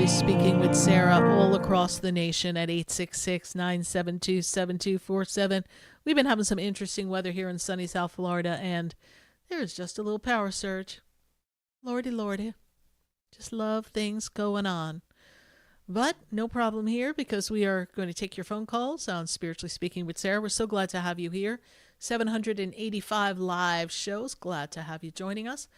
Spiritually Speaking with Sarah all across the nation at 866-972-7247. We've been having some interesting weather here in sunny South Florida, and there's just a little power surge. Lordy, lordy. Just love things going on. But no problem here because we are going to take your phone calls on Spiritually Speaking with Sarah. We're so glad to have you here. 785 live shows. Glad to have you joining us.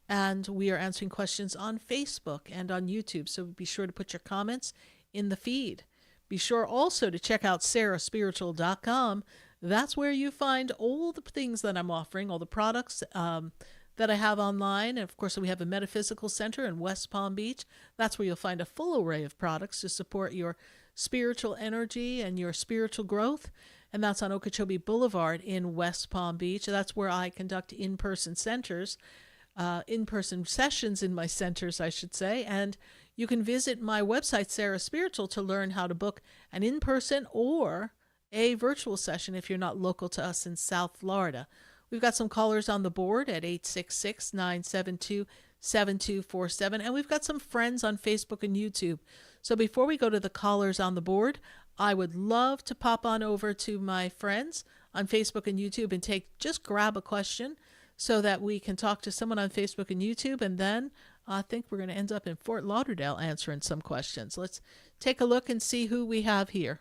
And we are answering questions on Facebook and on YouTube. So be sure to put your comments in the feed. Be sure also to check out sarahspiritual.com. That's where you find all the things that I'm offering, all the products that I have online. And of course, we have a metaphysical center in West Palm Beach. That's where you'll find a full array of products to support your spiritual energy and your spiritual growth. And that's on Okeechobee Boulevard in West Palm Beach. That's where I conduct in-person sessions in my centers, I should say. And you can visit my website, Sarah Spiritual, to learn how to book an in-person or a virtual session if you're not local to us in South Florida. We've got some callers on the board at 866-972-7247, and we've got some friends on Facebook and YouTube. So before we go to the callers on the board, I would love to pop on over to my friends on Facebook and YouTube and just grab a question so that we can talk to someone on Facebook and YouTube, and then I think we're going to end up in Fort Lauderdale answering some questions. Let's take a look and see who we have here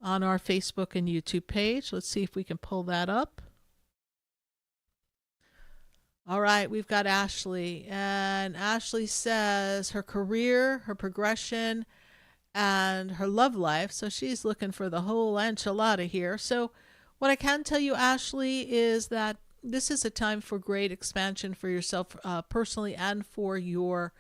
on our Facebook and YouTube page. Let's see if we can pull that up. All right, we've got Ashley, and Ashley says her career, her progression, and her love life. So she's looking for the whole enchilada here. So what I can tell you, Ashley, is that this is a time for great expansion for yourself personally and for your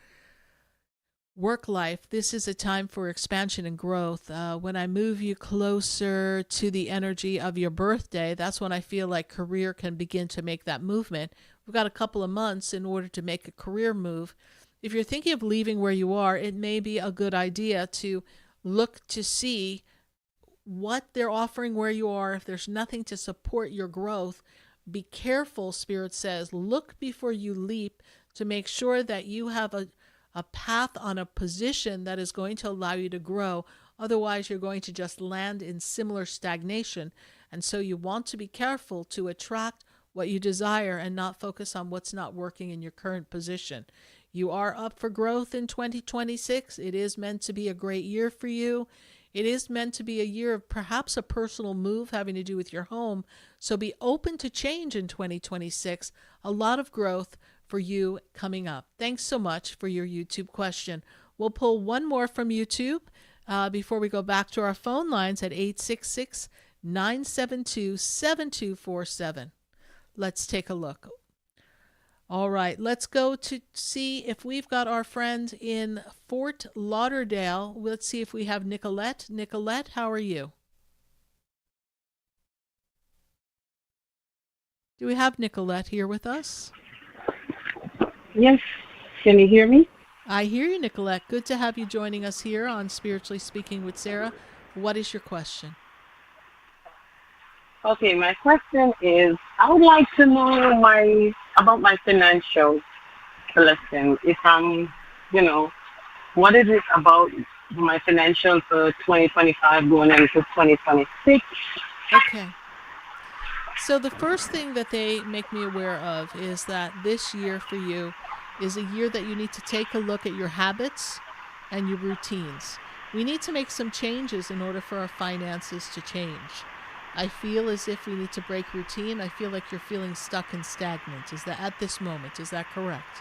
work life. This is a time for expansion and growth. When I move you closer to the energy of your birthday, that's when I feel like career can begin to make that movement. We've got a couple of months in order to make a career move. If you're thinking of leaving where you are, it may be a good idea to look to see what they're offering where you are. If there's nothing to support your growth, be careful, Spirit says. Look before you leap to make sure that you have a path on a position that is going to allow you to grow. Otherwise, you're going to just land in similar stagnation. And so you want to be careful to attract what you desire and not focus on what's not working in your current position. You are up for growth in 2026. It is meant to be a great year for you. It is meant to be a year of perhaps a personal move having to do with your home. So be open to change in 2026. A lot of growth for you coming up. Thanks so much for your YouTube question. We'll pull one more from YouTube before we go back to our phone lines at 866-972-7247. Let's take a look. All right, let's go to see if we've got our friend in Fort Lauderdale. Let's see if we have Nicolette. Nicolette, how are you? Do we have Nicolette here with us? Yes. Can you hear me? I hear you, Nicolette. Good to have you joining us here on Spiritually Speaking with Sarah. What is your question? Okay, my question is, I would like to know about my financial lesson. If what is it about my financial for 2025 going into 2026? Okay. So the first thing that they make me aware of is that this year for you is a year that you need to take a look at your habits and your routines. We need to make some changes in order for our finances to change. I feel as if we need to break routine. I feel like you're feeling stuck and stagnant. Is that at this moment? Is that correct?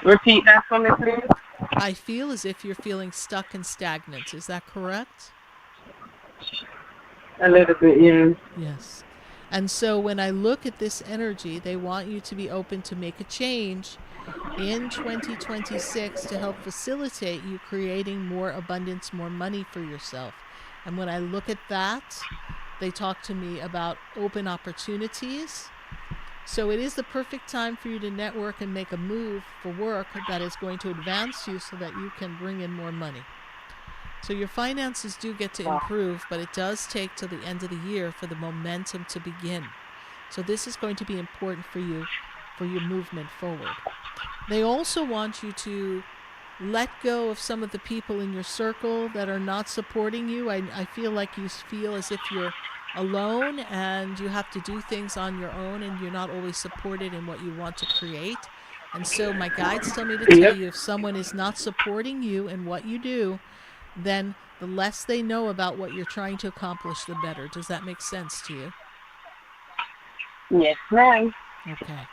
Repeat that for me, please. I feel as if you're feeling stuck and stagnant. Is that correct? A little bit, yeah. Yes. And so when I look at this energy, they want you to be open to make a change in 2026 to help facilitate you creating more abundance, more money for yourself. And when I look at that, they talk to me about open opportunities. So it is the perfect time for you to network and make a move for work that is going to advance you so that you can bring in more money. So your finances do get to improve, but it does take till the end of the year for the momentum to begin. So this is going to be important for you for your movement forward. They also want you to let go of some of the people in your circle that are not supporting you. I feel like you feel as if you're alone and you have to do things on your own and you're not always supported in what you want to create. And so my guides tell me to tell Yep. you if someone is not supporting you in what you do, then the less they know about what you're trying to accomplish, the better. Does that make sense to you? Yes, ma'am. Okay.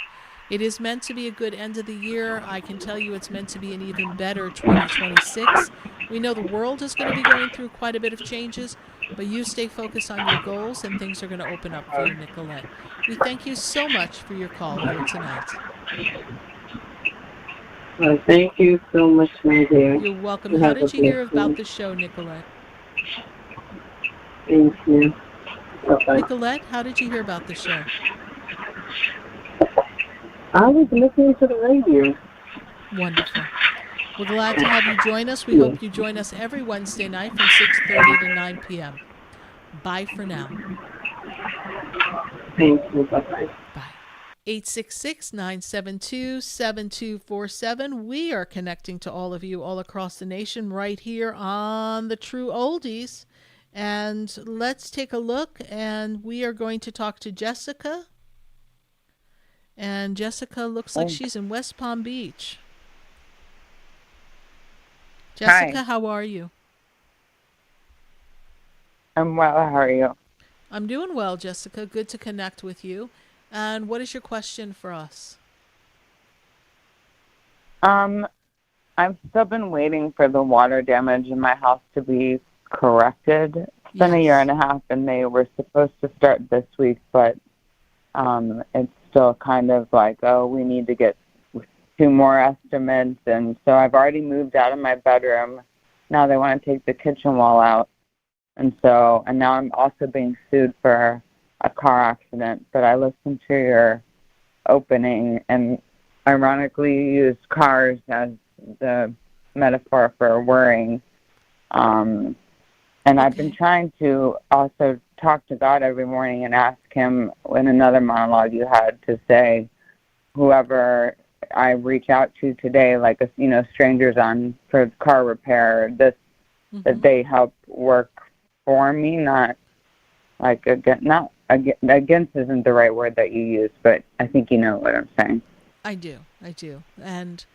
It is meant to be a good end of the year. I can tell you it's meant to be an even better 2026. We know the world is going to be going through quite a bit of changes, but you stay focused on your goals and things are going to open up for you, Nicolette. We thank you so much for your call here tonight. Well, thank you so much, my dear. You're welcome. You How have a did you hear blessed about one. the show, Nicolette? Thank you. Bye-bye. Nicolette, how did you hear about the show? I was listening to the radio. Wonderful. We're glad to have you join us. We Yes. hope you join us every Wednesday night from 6:30 to 9 p.m. Bye for now. Thank you. Bye-bye. Bye. 866-972-7247. We are connecting to all of you all across the nation right here on the True Oldies. And let's take a look. And we are going to talk to Jessica. And Jessica looks like Oh, she's in West Palm Beach. hi. Jessica, how are you? I'm well. How are you? I'm doing well, Jessica. Good to connect with you. And what is your question for us? Um, I've still been waiting for the water damage in my house to be corrected. It's been a year Yes. and a half, and they were supposed to start this week, but it's still kind of like, oh, we need to get two more estimates, and so I've already moved out of my bedroom. Now they want to take the kitchen wall out, and now I'm also being sued for a car accident. But I listened to your opening, and ironically you used cars as the metaphor for worrying. Um, and I've been Okay. trying to also talk to God every morning and ask Him in another monologue you had to say, whoever I reach out to today, like strangers on for car repair, that Mm-hmm. they help work for me, not like against isn't the right word that you use, but I think you know what I'm saying. I do. I do. And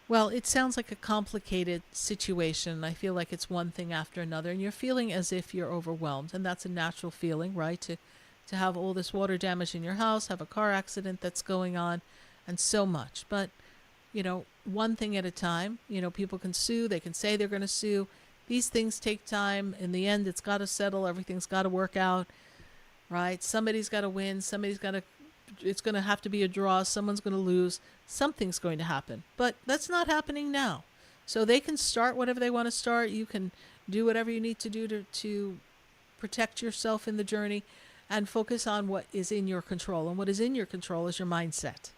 well, it sounds like a complicated situation. I feel like it's one thing after another, and you're feeling as if you're overwhelmed, and that's a natural feeling, right? To have all this water damage in your house, have a car accident that's going on, and so much. But one thing at a time. People can sue. They can say they're going to sue. These things take time. In the end, it's got to settle. Everything's got to work out, right? Somebody's got to win. It's going to have to be a draw. Someone's going to lose. Something's going to happen. But that's not happening now. So they can start whatever they want to start. You can do whatever you need to do to protect yourself in the journey and focus on what is in your control. And what is in your control is your mindset,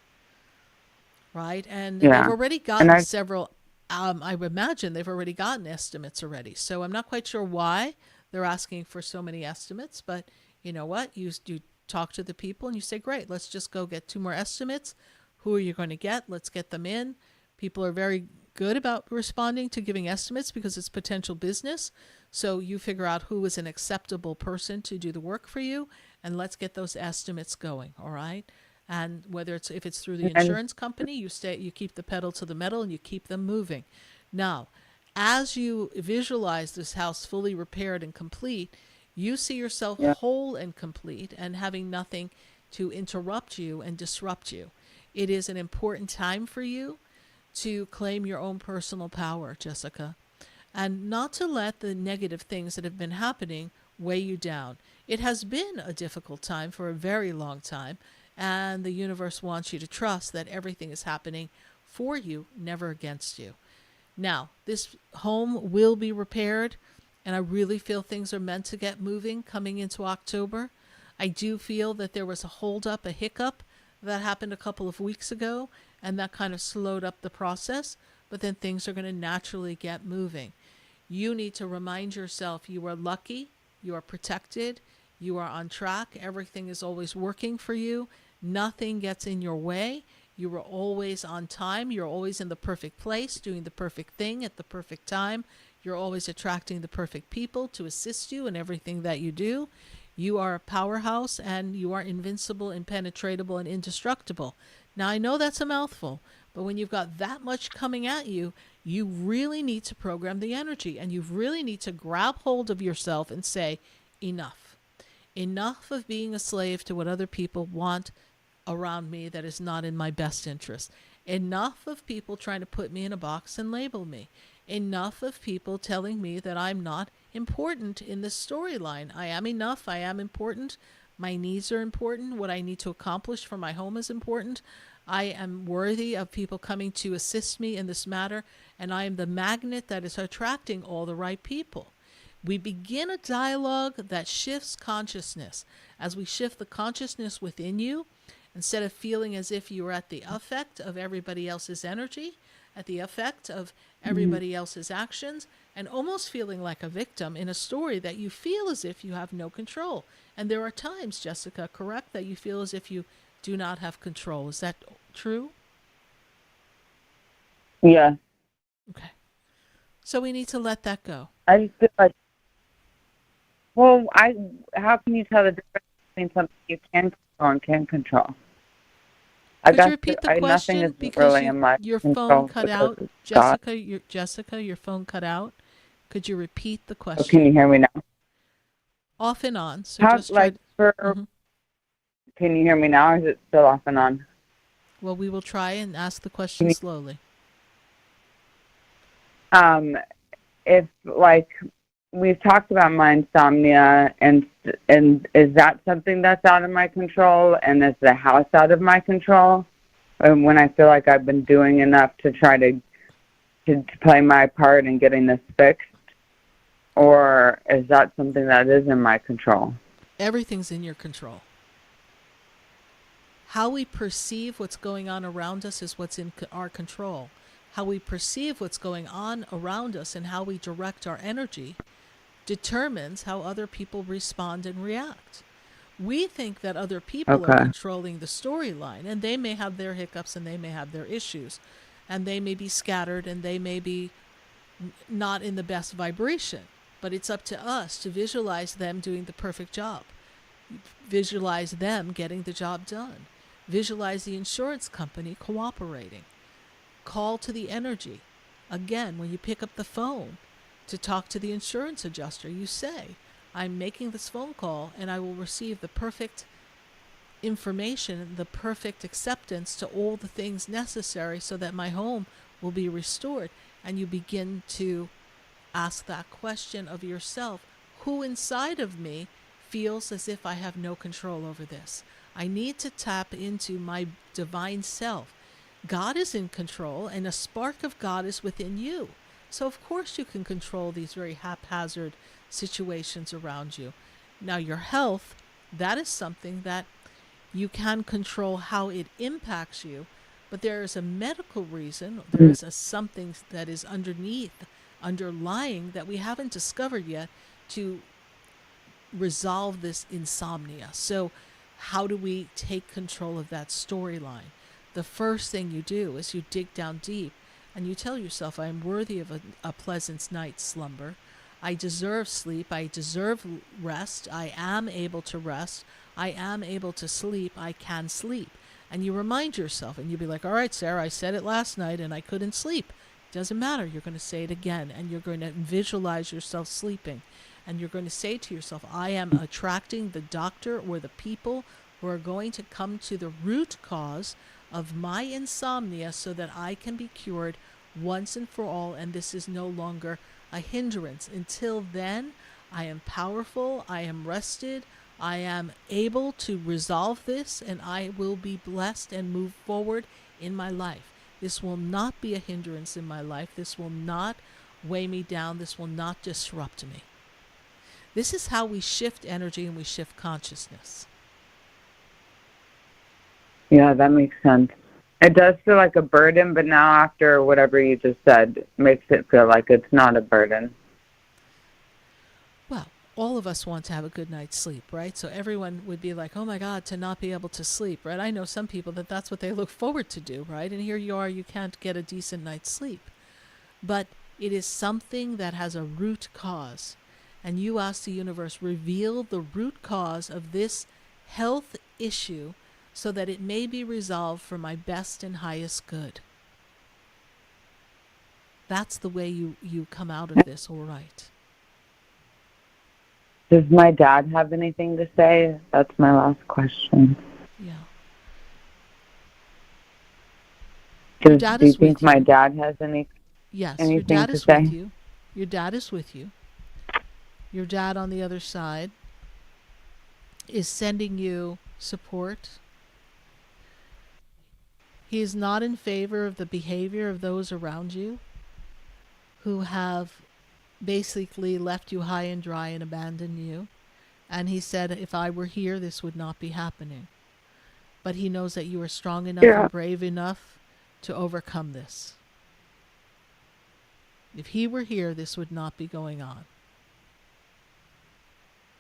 right? And they've Yeah, already and gotten I several, I would imagine they've already gotten estimates already. So I'm not quite sure why they're asking for so many estimates, but you know what? You talk to the people and you say, great, let's just go get two more estimates. Who are you going to get? Let's get them in. People are very good about responding to giving estimates because it's potential business. So you figure out who is an acceptable person to do the work for you, and let's get those estimates going. All right. And whether it's if it's through the and insurance company, you keep the pedal to the metal and you keep them moving. Now, as you visualize this house fully repaired and complete, you see yourself yeah, whole and complete and having nothing to interrupt you and disrupt you. It is an important time for you to claim your own personal power, Jessica, and not to let the negative things that have been happening weigh you down. It has been a difficult time for a very long time, and the universe wants you to trust that everything is happening for you, never against you. Now, this home will be repaired, and I really feel things are meant to get moving coming into October. I do feel that there was a holdup, a hiccup that happened a couple of weeks ago, and that kind of slowed up the process, but then things are going to naturally get moving. You need to remind yourself you are lucky, you are protected, you are on track, everything is always working for you, Nothing gets in your way. You are always on time. You're always in the perfect place, doing the perfect thing at the perfect time. You're always attracting the perfect people to assist you in everything that you do. You are a powerhouse and you are invincible, impenetrable, and indestructible. Now, I know that's a mouthful, but when you've got that much coming at you, you really need to program the energy and you really need to grab hold of yourself and say, enough. Enough of being a slave to what other people want around me that is not in my best interest. Enough of people trying to put me in a box and label me. Enough of people telling me that I'm not important in this storyline. I am enough. I am important. My needs are important. What I need to accomplish for my home is important. I am worthy of people coming to assist me in this matter, and I am the magnet that is attracting all the right people. We begin a dialogue that shifts consciousness. As we shift the consciousness within you, instead of feeling as if you are at the effect of everybody else's energy, at the effect of everybody else's actions, and almost feeling like a victim in a story that you feel as if you have no control. And there are times, Jessica, correct, that you feel as if you do not have control. Is that true? Yeah. Okay. So we need to let that go. I just feel like, how can you tell the difference between something you can control and can't control? I Could you guess repeat the nothing question is because really in my your phone control cut because out? it's God. Jessica, your phone cut out. Could you repeat the Oh, can you question? hear me now? Off and on. So How, just try. like, for, Mhm. can you hear me now, or is it still off and on? Well, we will try and ask the question Can you, slowly. um, if, like, we've talked about my insomnia, and is that something that's out of my control, and is the house out of my control? And when I feel like I've been doing enough to try to play my part in getting this fixed, or is that something that is in my control? Everything's in your control. How we perceive what's going on around us is what's in our control. How we perceive what's going on around us and how we direct our energy determines how other people respond and react. We think that other people are Okay. controlling the storyline, and they may have their hiccups and they may have their issues, and they may be scattered and they may be not in the best vibration. But it's up to us to visualize them doing the perfect job. Visualize them getting the job done. Visualize the insurance company cooperating. Call to the energy. Again, when you pick up the phone to talk to the insurance adjuster, you say, I'm making this phone call and I will receive the perfect information, the perfect acceptance to all the things necessary so that my home will be restored. And you begin to ask that question of yourself. Who inside of me feels as if I have no control over this? I need to tap into my divine self. God is in control, and a spark of God is within you. So, of course, you can control these very haphazard situations around you. Now, your health, that is something that you can control how it impacts you, but there is a medical reason, there is a something that is underlying that we haven't discovered yet to resolve this insomnia. So, how do we take control of that storyline? The first thing you do is you dig down deep and you tell yourself, I am worthy of a pleasant night's slumber. I deserve sleep. I deserve rest. I am able to rest. I am able to sleep. I can sleep. And you remind yourself, and you'll be like, all right, Sarah, I said it last night and I couldn't sleep. Doesn't matter. You're going to say it again, and you're going to visualize yourself sleeping. And you're going to say to yourself, I am attracting the doctor or the people who are going to come to the root cause of my insomnia so that I can be cured once and for all, and this is no longer a hindrance. Until then, I am powerful, I am rested, I am able to resolve this, and I will be blessed and move forward in my life. This will not be a hindrance in my life. This will not weigh me down. This will not disrupt me. This is how we shift energy and we shift consciousness. Yeah, that makes sense. It does feel like a burden, but now after whatever you just said, makes it feel like it's not a burden. Well, all of us want to have a good night's sleep, right? So everyone would be like, oh my God, to not be able to sleep, right? I know some people that that's what they look forward to do, right? And here you are, you can't get a decent night's sleep. But it is something that has a root cause. And you ask the universe, reveal the root cause of this health issue so that it may be resolved for my best and highest good. That's the way you come out of this all right. Does my dad have anything to say? That's my last question. Yeah. Your Do dad you is think with my you. dad has Yes, your anything dad to is with say? you. Your dad is with you. Your dad on the other side is sending you support. He is not in favor of the behavior of those around you who have basically left you high and dry and abandoned you. And he said, if I were here, this would not be happening. But he knows that you are strong enough Yeah. and brave enough to overcome this. If he were here, this would not be going on.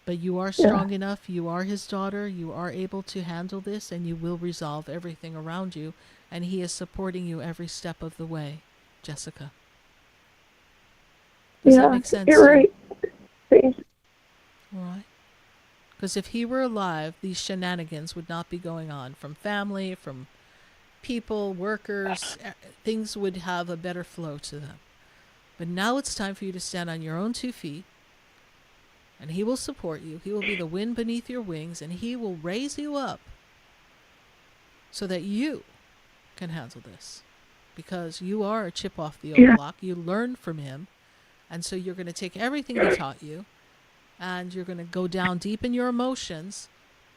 But you are Yeah. strong enough, you are his daughter, you are able to handle this, and you will resolve everything around you. And he is supporting you every step of the way, Jessica. Does that Yeah, make sense you're to you? right. Thanks. All right. Because if he were alive, these shenanigans would not be going on from family, from people, workers. Things would have a better flow to them. But now it's time for you to stand on your own 2 feet, and he will support you. He will be the wind beneath your wings, and he will raise you up so that you can handle this. Because you are a chip off the old Yeah. block. You learned from him, and so you're going to take everything he taught you, and you're going to go down deep in your emotions.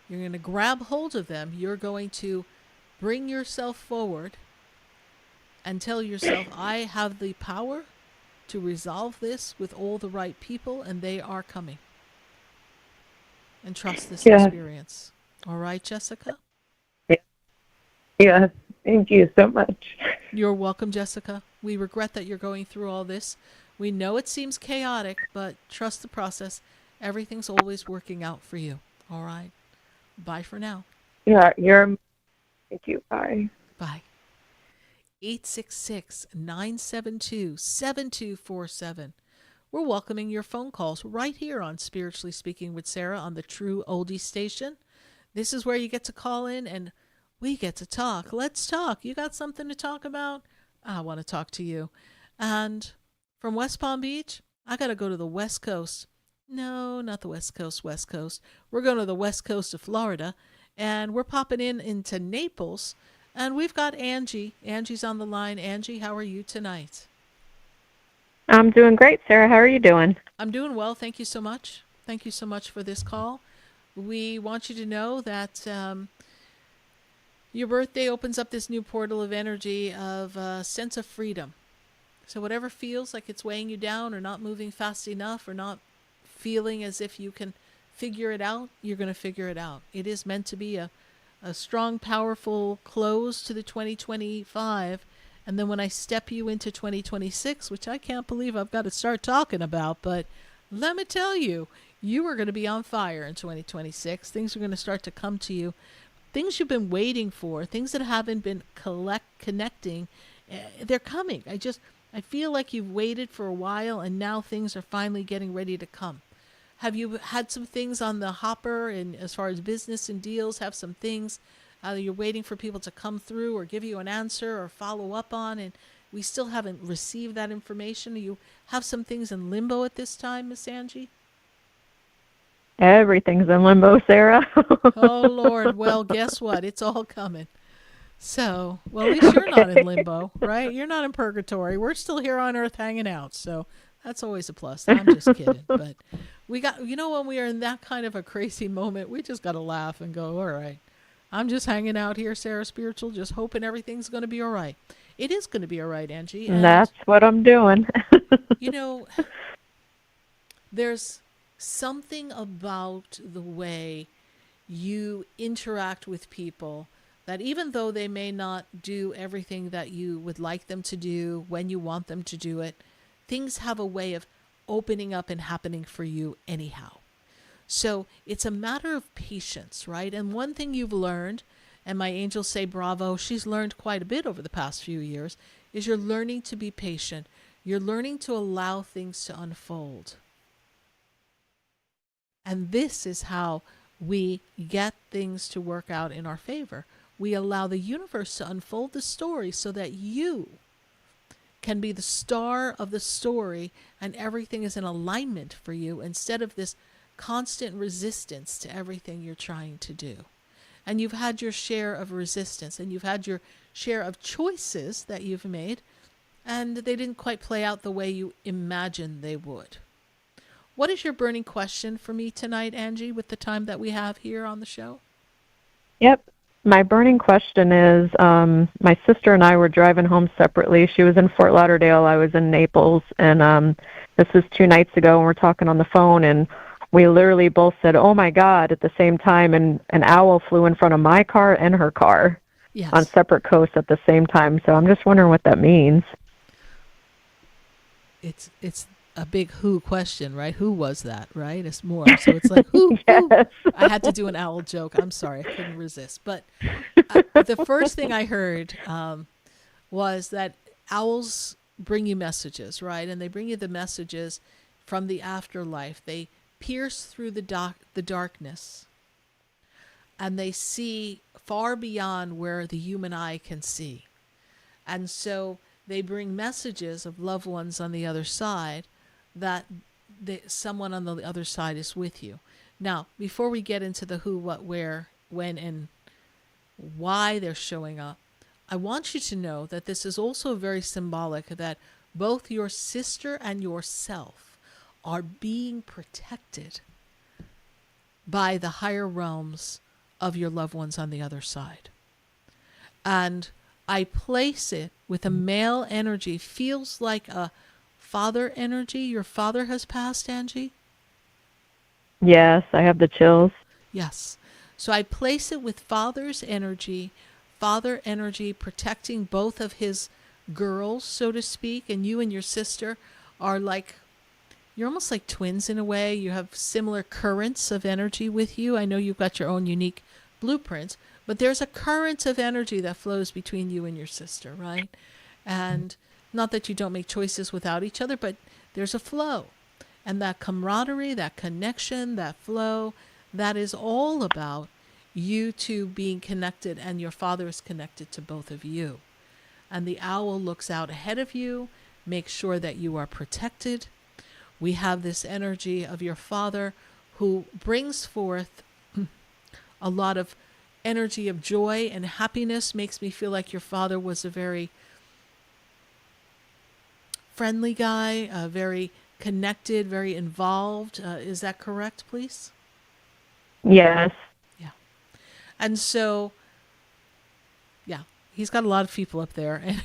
You're going to grab hold of them. You're going to bring yourself forward and tell yourself, I have the power to resolve this with all the right people, and they are coming. And trust this Yeah. experience. All right, Jessica? Yes. Thank you so much. You're welcome, Jessica. We regret that you're going through all this. We know it seems chaotic, but trust the process. Everything's always working out for you. All right. Bye for now. Yeah, thank you. Bye. Bye. 866-972-7247. We're welcoming your phone calls right here on Spiritually Speaking with Sarah on the True Oldie Station. This is where you get to call in and we get to talk. Let's talk. You got something to talk about? I want to talk to you. And from West Palm Beach, I got to go to the West Coast. No, not the West Coast, West Coast. We're going to the West Coast of Florida, and we're popping into Naples, and we've got Angie. Angie's on the line. Angie, how are you tonight? I'm doing great, Sarah. How are you doing? I'm doing well. Thank you so much. Thank you so much for this call. We want you to know that your birthday opens up this new portal of energy of a sense of freedom. So whatever feels like it's weighing you down or not moving fast enough or not feeling as if you can figure it out, you're going to figure it out. It is meant to be a strong, powerful close to the 2025. And then when I step you into 2026, which I can't believe I've got to start talking about, but let me tell you, you are going to be on fire in 2026. Things are going to start to come to you. Things you've been waiting for, things that haven't been connecting, they're coming. I feel like you've waited for a while and now things are finally getting ready to come. Have you had some things on the hopper and as far as business and deals, have some things you're waiting for people to come through or give you an answer or follow up on, and we still haven't received that information? You have some things in limbo at this time, Miss Angie? Everything's in limbo, Sarah. Oh, Lord. Well, guess what? It's all coming. So, well, at least you're not in limbo, right? You're not in purgatory. We're still here on earth hanging out. So that's always a plus. I'm just kidding. But when we are in that kind of a crazy moment, we just got to laugh and go, all right, I'm just hanging out here, Sarah Spiritual, just hoping everything's going to be all right. It is going to be all right, Angie. And That's what I'm doing. there's something about the way you interact with people that even though they may not do everything that you would like them to do when you want them to do it, things have a way of opening up and happening for you anyhow. So it's a matter of patience, right? And one thing you've learned, and my angels say bravo, she's learned quite a bit over the past few years, is you're learning to be patient. You're learning to allow things to unfold. And this is how we get things to work out in our favor. We allow the universe to unfold the story so that you can be the star of the story and everything is in alignment for you instead of this constant resistance to everything you're trying to do. And you've had your share of resistance and you've had your share of choices that you've made, and they didn't quite play out the way you imagined they would. What is your burning question for me tonight, Angie, with the time that we have here on the show? Yep. My burning question is, my sister and I were driving home separately. She was in Fort Lauderdale. I was in Naples. And this was 2 nights ago, and we're talking on the phone, and we literally both said, oh, my God, at the same time, and an owl flew in front of my car and her car on Yes. separate coasts at the same time. So I'm just wondering what that means. It's a big who question, right? Who was that, right? It's more. So it's like, who? Yes. I had to do an owl joke. I'm sorry. I couldn't resist. But the first thing I heard was that owls bring you messages, right? And they bring you the messages from the afterlife. They pierce through the darkness and they see far beyond where the human eye can see. And so they bring messages of loved ones on the other side that someone on the other side is with you. Now, before we get into the who, what, where, when, and why they're showing up, I want you to know that this is also very symbolic that both your sister and yourself are being protected by the higher realms of your loved ones on the other side. And I place it with a male energy, feels like a father energy. Your father has passed, Angie? Yes, I have the chills. Yes. So I place it with father energy protecting both of his girls, so to speak, and you and your sister are like, you're almost like twins in a way. You have similar currents of energy with you. I know you've got your own unique blueprints, but there's a current of energy that flows between you and your sister, right? And not that you don't make choices without each other, but there's a flow. And that camaraderie, that connection, that flow, that is all about you two being connected, and your father is connected to both of you. And the owl looks out ahead of you, makes sure that you are protected. We have this energy of your father who brings forth a lot of energy of joy and happiness. Makes me feel like your father was a very friendly guy, very connected, very involved. Is that correct, please? Yes. Yeah. And so, yeah, he's got a lot of people up there, and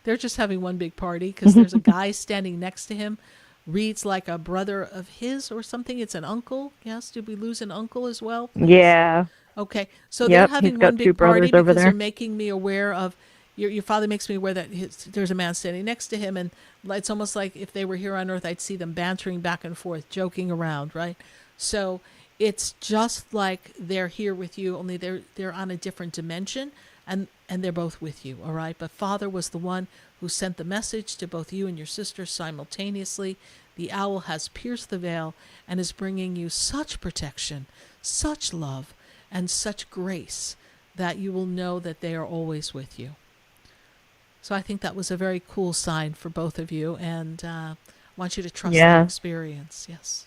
they're just having one big party because there's a guy standing next to him, reads like a brother of his or something. It's an uncle. Yes. Did we lose an uncle as well, please? Yeah. Okay. So they're Yep, he's having one got 2 big party brothers over because they're there. making me aware of your father makes me aware that there's a man standing next to him, and it's almost like if they were here on Earth, I'd see them bantering back and forth, joking around, right? So it's just like they're here with you, only they're on a different dimension, and they're both with you, all right? But Father was the one who sent the message to both you and your sister simultaneously. The owl has pierced the veil and is bringing you such protection, such love, and such grace that you will know that they are always with you. So I think that was a very cool sign for both of you, and I want you to trust that Yeah. experience. Yes.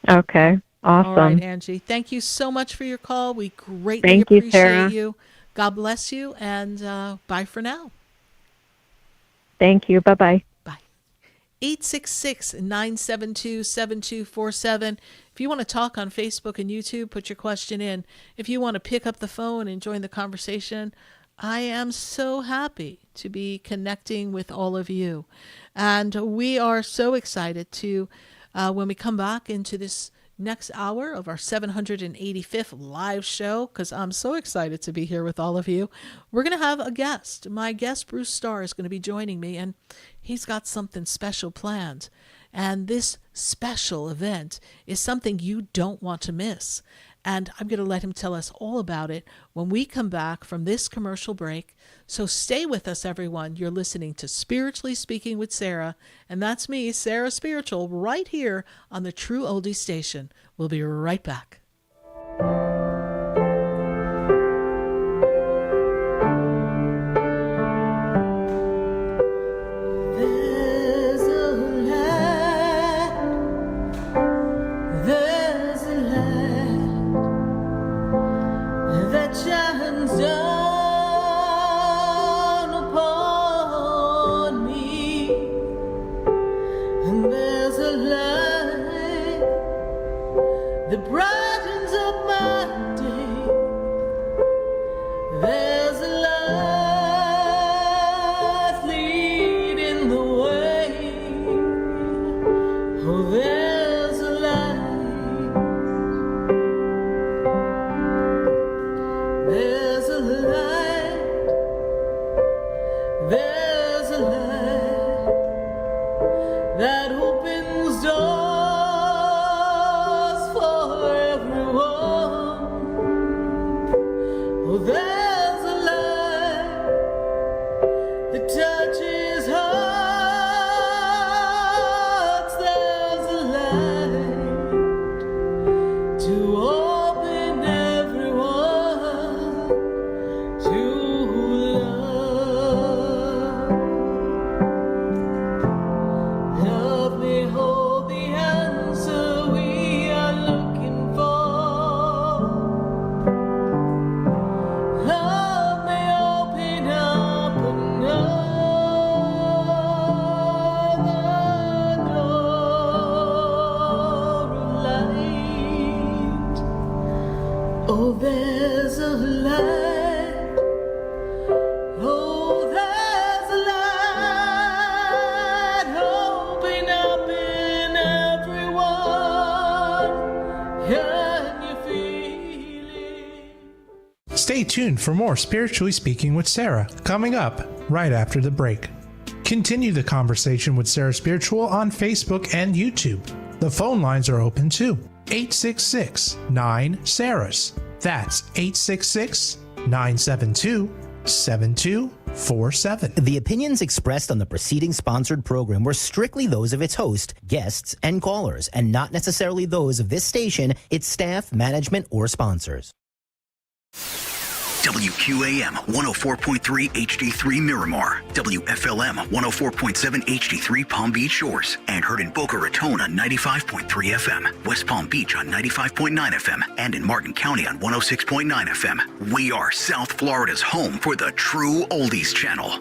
Okay. All right, Awesome. Angie. Thank you so much for your call. We greatly Thank you, appreciate Sarah. you. God bless you, and bye for now. Thank you. Bye-bye. Bye. 866-972-7247. If you want to talk on Facebook and YouTube, put your question in. If you want to pick up the phone and join the conversation, I am so happy to be connecting with all of you. And we are so excited to, when we come back into this next hour of our 785th live show, because I'm so excited to be here with all of you, we're going to have a guest. My guest, Bruce Starr, is going to be joining me, and he's got something special planned. And this special event is something you don't want to miss. And I'm going to let him tell us all about it when we come back from this commercial break. So stay with us, everyone. You're listening to Spiritually Speaking with Sarah, and that's me, Sarah Spiritual, right here on the True Oldie Station. We'll be right back. The brightens up my day. There's a light leading the way. Oh, there's a light. There's a light. There's a light that opens doors. There's a light that touches hearts. There's a light to open everyone to love. Help me hold the answer we are looking for. Oh, there's a light. Oh, there's a light. Open up in everyone. Can you feel it? Stay tuned for more Spiritually Speaking with Sarah, coming up right after the break. Continue the conversation with Sarah Spiritual on Facebook and YouTube. The phone lines are open too. 866-9-SARAHS. That's 866-972-7247. The opinions expressed on the preceding sponsored program were strictly those of its host, guests, and callers, and not necessarily those of this station, its staff, management, or sponsors. WQAM 104.3 HD3 Miramar, WFLM 104.7 HD3 Palm Beach Shores, and heard in Boca Raton on 95.3 FM, West Palm Beach on 95.9 FM, and in Martin County on 106.9 FM. We are South Florida's home for the True Oldies Channel.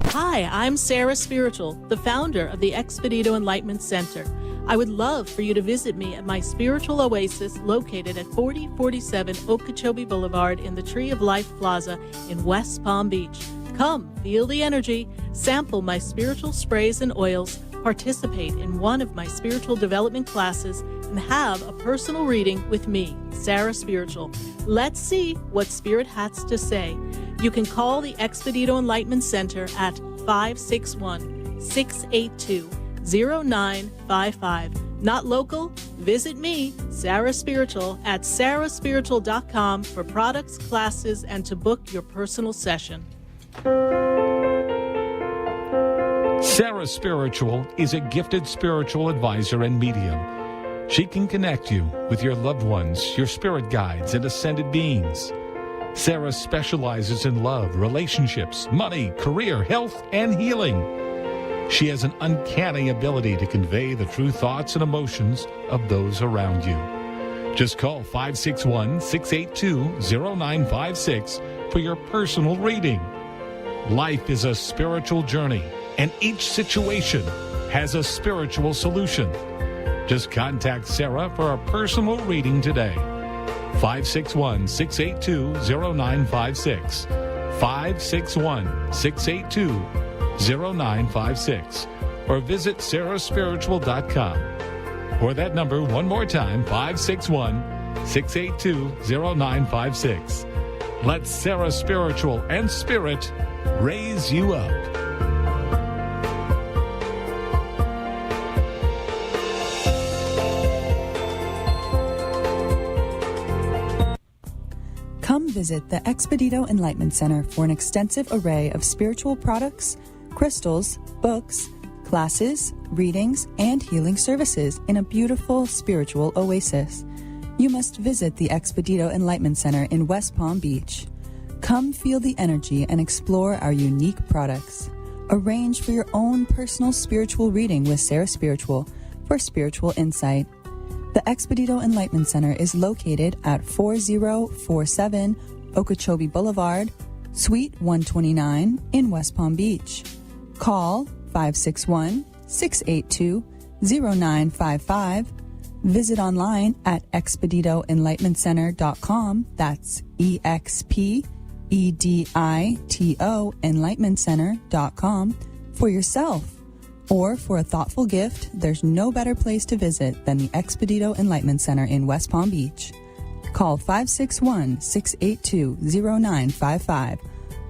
Hi, I'm Sarah Spiritual, the founder of the Expedito Enlightenment Center. I would love for you to visit me at my spiritual oasis located at 4047 Okeechobee Boulevard in the Tree of Life Plaza in West Palm Beach. Come, feel the energy, sample my spiritual sprays and oils, participate in one of my spiritual development classes, and have a personal reading with me, Sarah Spiritual. Let's see what Spirit has to say. You can call the Expedito Enlightenment Center at 561-682-0955. Not local? Visit me, Sarah Spiritual, at sarahspiritual.com for products, classes, and to book your personal session. Sarah Spiritual is a gifted spiritual advisor and medium. She can connect you with your loved ones, your spirit guides, and ascended beings. Sarah specializes in love, relationships, money, career, health, and healing. She has an uncanny ability to convey the true thoughts and emotions of those around you. Just call 561-682-0956 for your personal reading. Life is a spiritual journey, and each situation has a spiritual solution. Just contact Sarah for a personal reading today. 561-682-0956. 561-682-0956. Or visit sarahspiritual.com. Or that number one more time, 561-682-0956. Let Sarah Spiritual and Spirit raise you up. Come visit the Expedito Enlightenment Center for an extensive array of spiritual products, crystals, books, classes, readings, and healing services in a beautiful spiritual oasis. You must visit the Expedito Enlightenment Center in West Palm Beach. Come feel the energy and explore our unique products. Arrange for your own personal spiritual reading with Sarah Spiritual for spiritual insight. The Expedito Enlightenment Center is located at 4047 Okeechobee Boulevard, Suite 129 in West Palm Beach. Call 561-682-0955. Visit online at expeditoenlightenmentcenter.com. That's EXPEDITO enlightenmentcenter.com for yourself. Or for a thoughtful gift, there's no better place to visit than the Expedito Enlightenment Center in West Palm Beach. Call 561-682-0955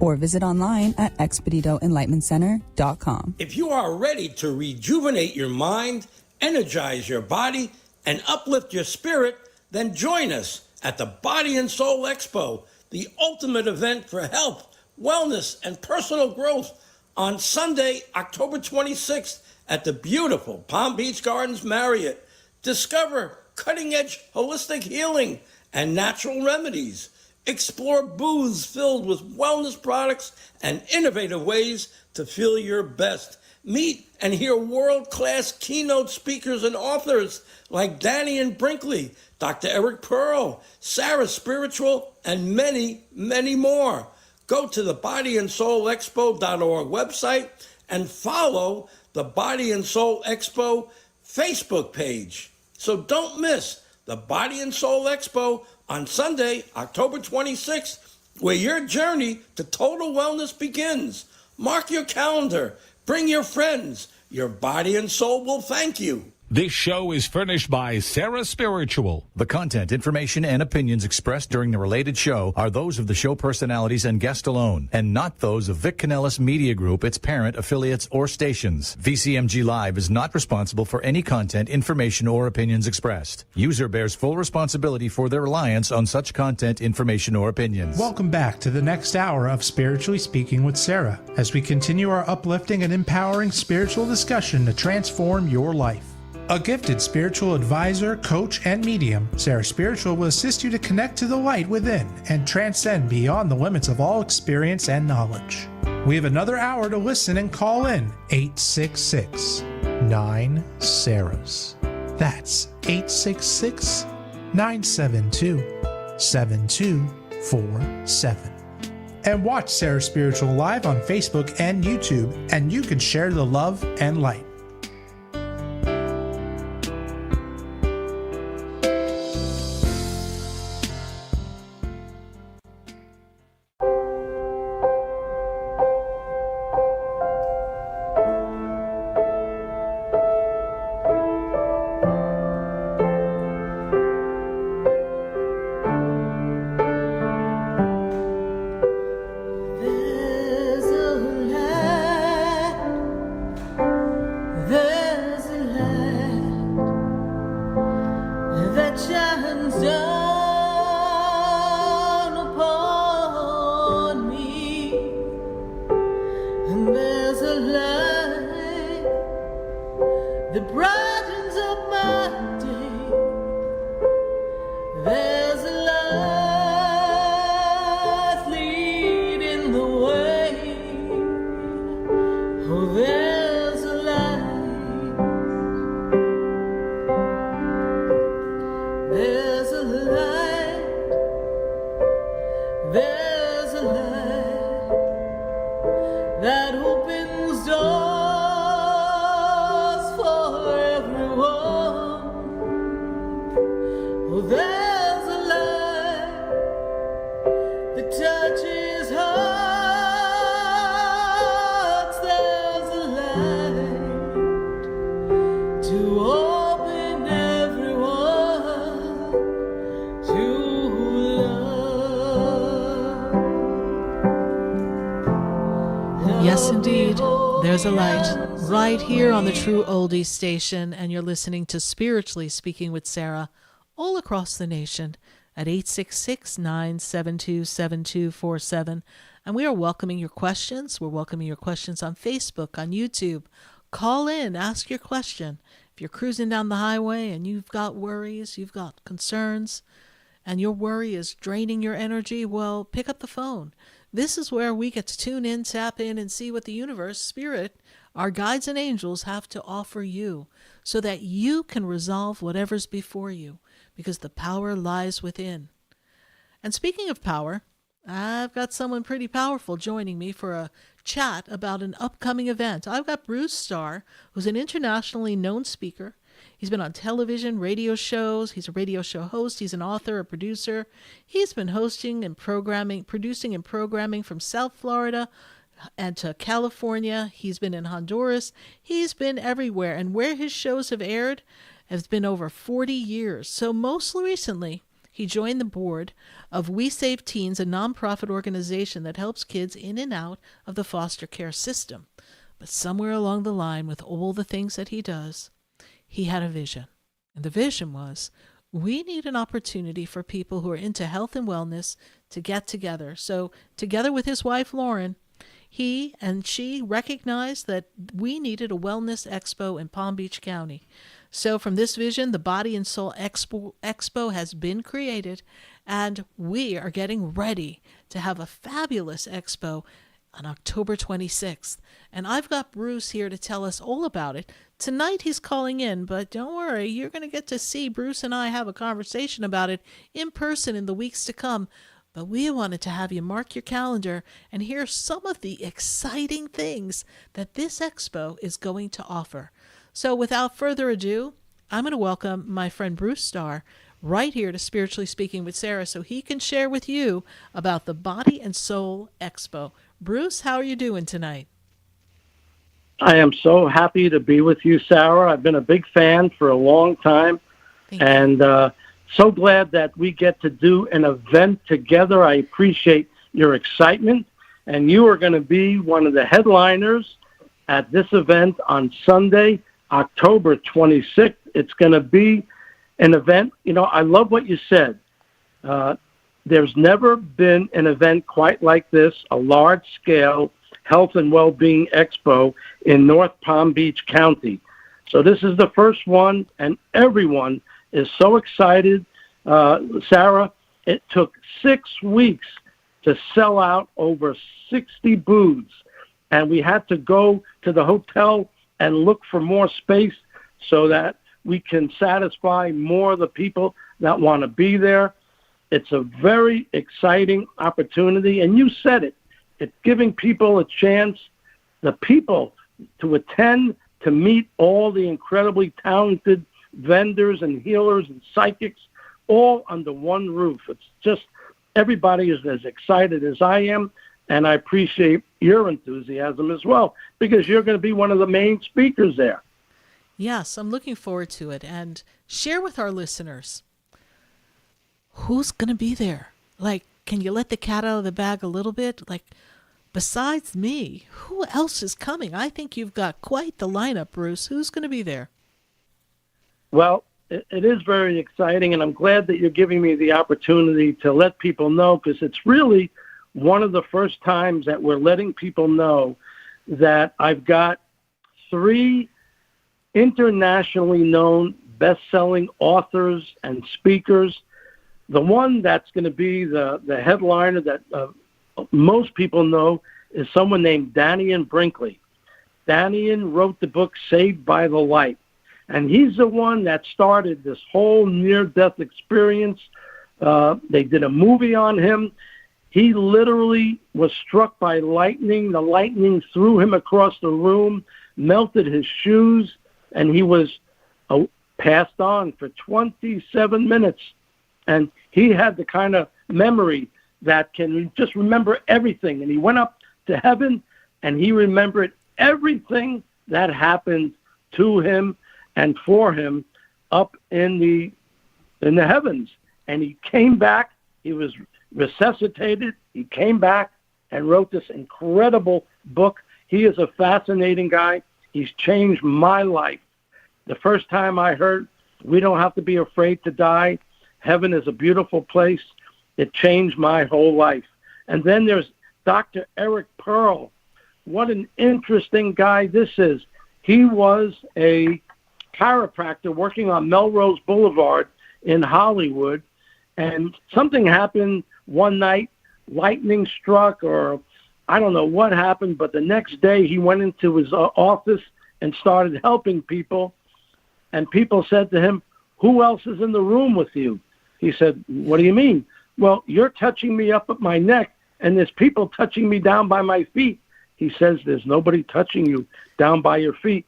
or visit online at expeditoenlightenmentcenter.com. If you are ready to rejuvenate your mind, energize your body, and uplift your spirit, then join us at the Body and Soul Expo, the ultimate event for health, wellness, and personal growth on Sunday, October 26th at the beautiful Palm Beach Gardens Marriott. Discover cutting-edge holistic healing and natural remedies. Explore booths filled with wellness products and innovative ways to feel your best. Meet and hear world-class keynote speakers and authors like Danny and Brinkley, Dr. Eric Pearl, Sarah Spiritual, and many, many more. Go to the bodyandsoulexpo.org website and follow the Body and Soul Expo Facebook page. So don't miss the Body and Soul Expo on Sunday, October 26th, where your journey to total wellness begins. Mark your calendar. Bring your friends. Your body and soul will thank you. This show is furnished by Sarah Spiritual. The content, information, and opinions expressed during the related show are those of the show personalities and guest alone, and not those of Vic Canellis Media Group, its parent, affiliates, or stations. VCMG Live is not responsible for any content, information, or opinions expressed. User bears full responsibility for their reliance on such content, information, or opinions. Welcome back to the next hour of Spiritually Speaking with Sarah, as we continue our uplifting and empowering spiritual discussion to transform your life. A gifted spiritual advisor, coach, and medium, Sarah Spiritual will assist you to connect to the light within and transcend beyond the limits of all experience and knowledge. We have another hour to listen and call in 866-9-SARAHS. That's 866-972-7247. And watch Sarah Spiritual live on Facebook and YouTube, and you can share the love and light. To open Yes, indeed. There's a light right here on the True Oldies station, and you're listening to Spiritually Speaking with Sarah all across the nation at 866-972-7247. And we are welcoming your questions. We're welcoming your questions on Facebook, on YouTube. Call in, ask your question. If you're cruising down the highway and you've got worries, you've got concerns, and your worry is draining your energy, well, pick up the phone. This is where we get to tune in, tap in, and see what the universe, spirit, our guides and angels have to offer you so that you can resolve whatever's before you, because the power lies within. And speaking of power, I've got someone pretty powerful joining me for a chat about an upcoming event. I've got Bruce Starr, who's an internationally known speaker. He's been on television, radio shows. He's a radio show host. He's an author, a producer. He's been hosting and producing and programming from South Florida and to California. He's been in Honduras. He's been everywhere. And where his shows have aired has been over 40 years. So most recently, he joined the board of We Save Teens, a nonprofit organization that helps kids in and out of the foster care system. But somewhere along the line, with all the things that he does, he had a vision. And the vision was, we need an opportunity for people who are into health and wellness to get together. So together with his wife, Lauren, he and she recognized that we needed a wellness expo in Palm Beach County. So from this vision, the Body and Soul Expo has been created, and we are getting ready to have a fabulous expo on October 26th. And I've got Bruce here to tell us all about it. Tonight he's calling in, but don't worry, you're going to get to see Bruce and I have a conversation about it in person in the weeks to come. But we wanted to have you mark your calendar and hear some of the exciting things that this expo is going to offer. So without further ado, I'm going to welcome my friend Bruce Starr right here to Spiritually Speaking with Sarah so he can share with you about the Body and Soul Expo. Bruce, how are you doing tonight? I am so happy to be with you, Sarah. I've been a big fan for a long time, and so glad that we get to do an event together. I appreciate your excitement, and you are going to be one of the headliners at this event on Sunday, October 26th. It's going to be an event. You know, I love what you said. There's never been an event quite like this, a large-scale health and well-being expo in North Palm Beach County. So this is the first one, and everyone is so excited. Sarah, it took 6 weeks to sell out over 60 booths, and we had to go to the hotel and look for more space so that we can satisfy more of the people that want to be there. It's a very exciting opportunity, and you said it. It's giving people a chance, the people, to attend, to meet all the incredibly talented vendors and healers and psychics, all under one roof. It's just everybody is as excited as I am, and I appreciate your enthusiasm as well, because you're going to be one of the main speakers there. Yes, I'm looking forward to it. And share with our listeners, who's going to be there? Like, can you let the cat out of the bag a little bit? Like, besides me, who else is coming? I think you've got quite the lineup, Bruce. Who's going to be there? Well, it is very exciting, and I'm glad that you're giving me the opportunity to let people know, because it's really one of the first times that we're letting people know that I've got 3 internationally known best-selling authors and speakers. The one that's going to be the headliner that most people know is someone named Daniel Brinkley. Daniel wrote the book Saved by the Light, and he's the one that started this whole near-death experience. They did a movie on him. He literally was struck by lightning. The lightning threw him across the room, melted his shoes, and he was passed on for 27 minutes. And he had the kind of memory that can just remember everything. And he went up to heaven, and he remembered everything that happened to him and for him up in the heavens. And he came back. He was resuscitated. He came back and wrote this incredible book. He is a fascinating guy. He's changed my life. The first time I heard, we don't have to be afraid to die. Heaven is a beautiful place. It changed my whole life. And then there's Dr. Eric Pearl. What an interesting guy this is. He was a chiropractor working on Melrose Boulevard in Hollywood, and something happened one night, lightning struck, or I don't know what happened, but the next day he went into his office and started helping people, and people said to him, "Who else is in the room with you?" He said, "What do you mean?" "Well, you're touching me up at my neck, and there's people touching me down by my feet." He says, "There's nobody touching you down by your feet."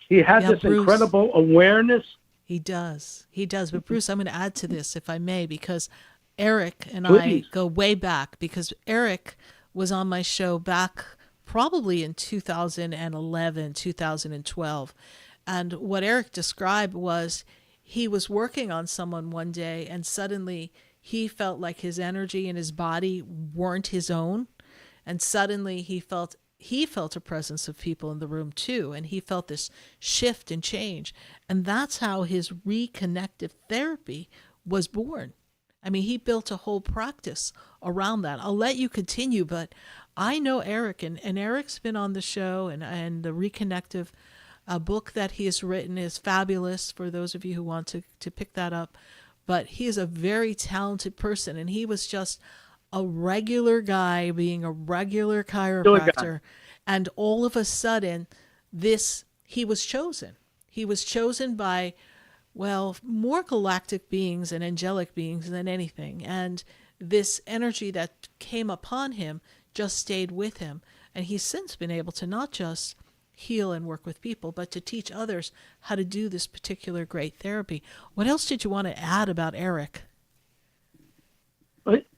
He had this Bruce, incredible awareness. He does. He does. But Bruce, I'm going to add to this, if I may, because Eric and Please. I go way back, because Eric was on my show back probably in 2011, 2012. And what Eric described was he was working on someone one day, and suddenly he felt like his energy and his body weren't his own. And suddenly he felt a presence of people in the room too, and he felt this shift and change. And that's how his reconnective therapy was born. I mean, he built a whole practice around that. I'll let you continue, but I know Eric, and Eric's been on the show, and the reconnective book that he has written is fabulous for those of you who want to pick that up. But he is a very talented person, and he was just a regular guy being a regular chiropractor, and all of a sudden he was chosen. He was chosen by, well, more galactic beings and angelic beings than anything, and this energy that came upon him just stayed with him, and he's since been able to not just heal and work with people, but to teach others how to do this particular great therapy. What else did you want to add about Eric?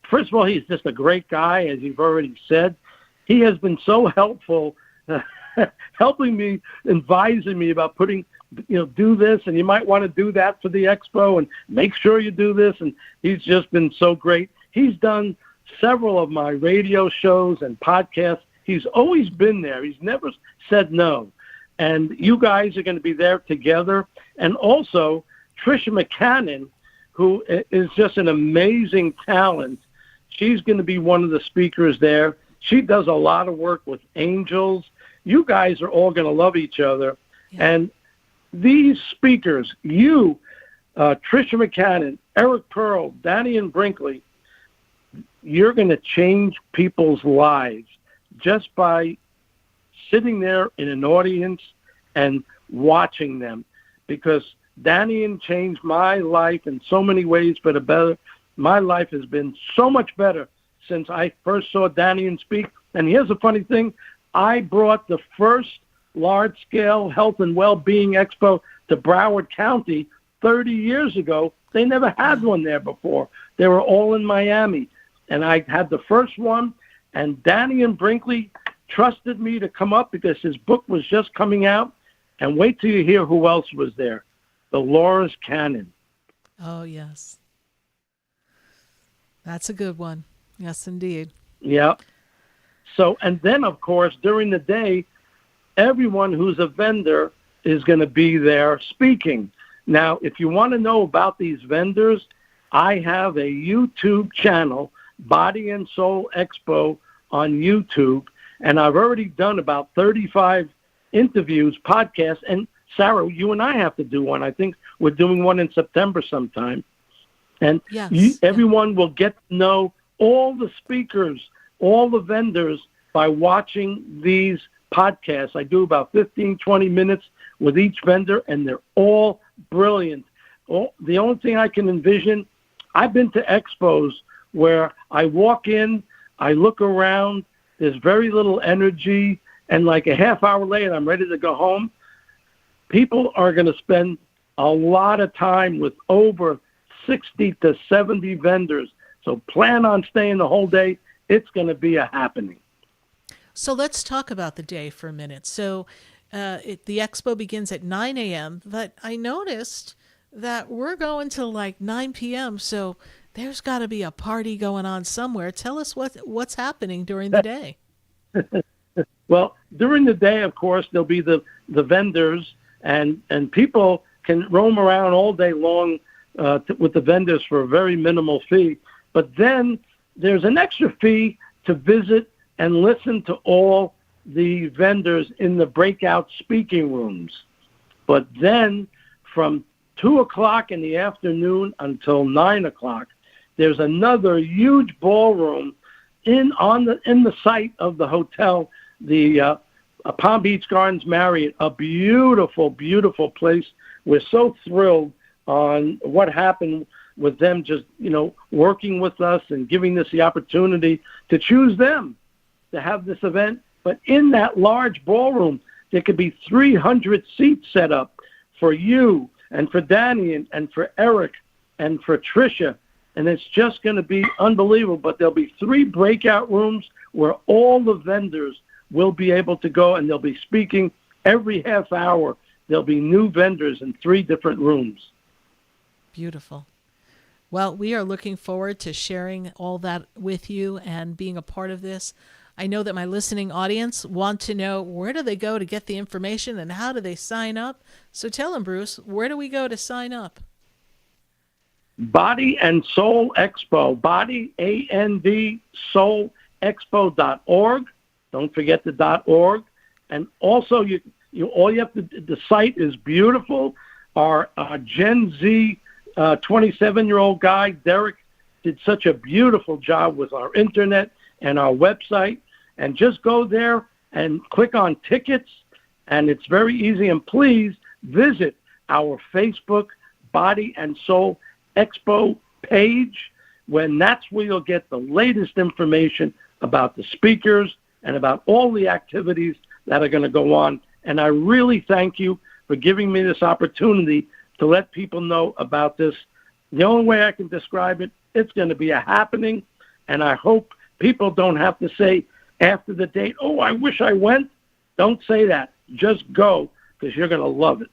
First of all, he's just a great guy, as you've already said. He has been so helpful, helping me, advising me about putting, do this, and you might want to do that for the expo, and make sure you do this. And he's just been so great. He's done several of my radio shows and podcasts. He's always been there. He's never said no. And you guys are going to be there together. And also, Tricia McCannon, who is just an amazing talent. She's going to be one of the speakers there. She does a lot of work with angels. You guys are all going to love each other. Yeah. And these speakers, Tricia McCannon, Eric Pearl, Danny and Brinkley, you're going to change people's lives just by sitting there in an audience and watching them, because Danny changed my life in so many ways for the better. My life has been so much better since I first saw Danny speak. And here's the funny thing. I brought the first large-scale health and well-being expo to Broward County 30 years ago. They never had one there before. They were all in Miami. And I had the first one, and Danny and Brinkley trusted me to come up because his book was just coming out. And wait till you hear who else was there. Dolores Cannon. Oh, yes. That's a good one. Yes, indeed. Yeah. So, and then, of course, during the day, everyone who's a vendor is going to be there speaking. Now, if you want to know about these vendors, I have a YouTube channel, Body and Soul Expo on YouTube, and I've already done about 35 interviews, podcasts, and Sarah, you and I have to do one. I think we're doing one in September sometime. And yes, everyone will get to know all the speakers, all the vendors by watching these podcasts. I do about 15, 20 minutes with each vendor, and they're all brilliant. The only thing I can envision, I've been to expos where I walk in, I look around, there's very little energy, and like a half hour later, I'm ready to go home. People are going to spend a lot of time with over 60 to 70 vendors. So plan on staying the whole day. It's going to be a happening. So let's talk about the day for a minute. So the expo begins at 9 a.m., but I noticed that we're going till like 9 p.m., so there's got to be a party going on somewhere. Tell us what's happening during the day. Well, during the day, of course, there'll be the vendors, and people can roam around all day long with the vendors for a very minimal fee. But then there's an extra fee to visit and listen to all the vendors in the breakout speaking rooms. But then from 2 o'clock in the afternoon until 9 o'clock, there's another huge ballroom in the site of the hotel, the Palm Beach Gardens Marriott, a beautiful, beautiful place. We're so thrilled on what happened with them just, working with us and giving us the opportunity to choose them to have this event. But in that large ballroom, there could be 300 seats set up for you and for Danny and for Eric and for Tricia. And it's just going to be unbelievable. But there'll be 3 breakout rooms where all the vendors will be able to go, and they'll be speaking every half hour. There'll be new vendors in 3 different rooms. Beautiful. Well, we are looking forward to sharing all that with you and being a part of this. I know that my listening audience want to know, where do they go to get the information and how do they sign up? So tell them, Bruce, where do we go to sign up? Body and Soul Expo, Body, A-N-D, Soul Expo.org. Don't forget the .org. And also, all you have to, the site is beautiful. Our Gen Z 27-year-old guy, Derek, did such a beautiful job with our internet and our website. And just go there and click on tickets, and it's very easy. And please visit our Facebook Body and Soul Expo page, when that's where you'll get the latest information about the speakers and about all the activities that are going to go on. And I really thank you for giving me this opportunity to let people know about this. The only way I can describe it, it's going to be a happening, and I hope people don't have to say after the date, oh, I wish I went. Don't say that. Just go, because you're going to love it.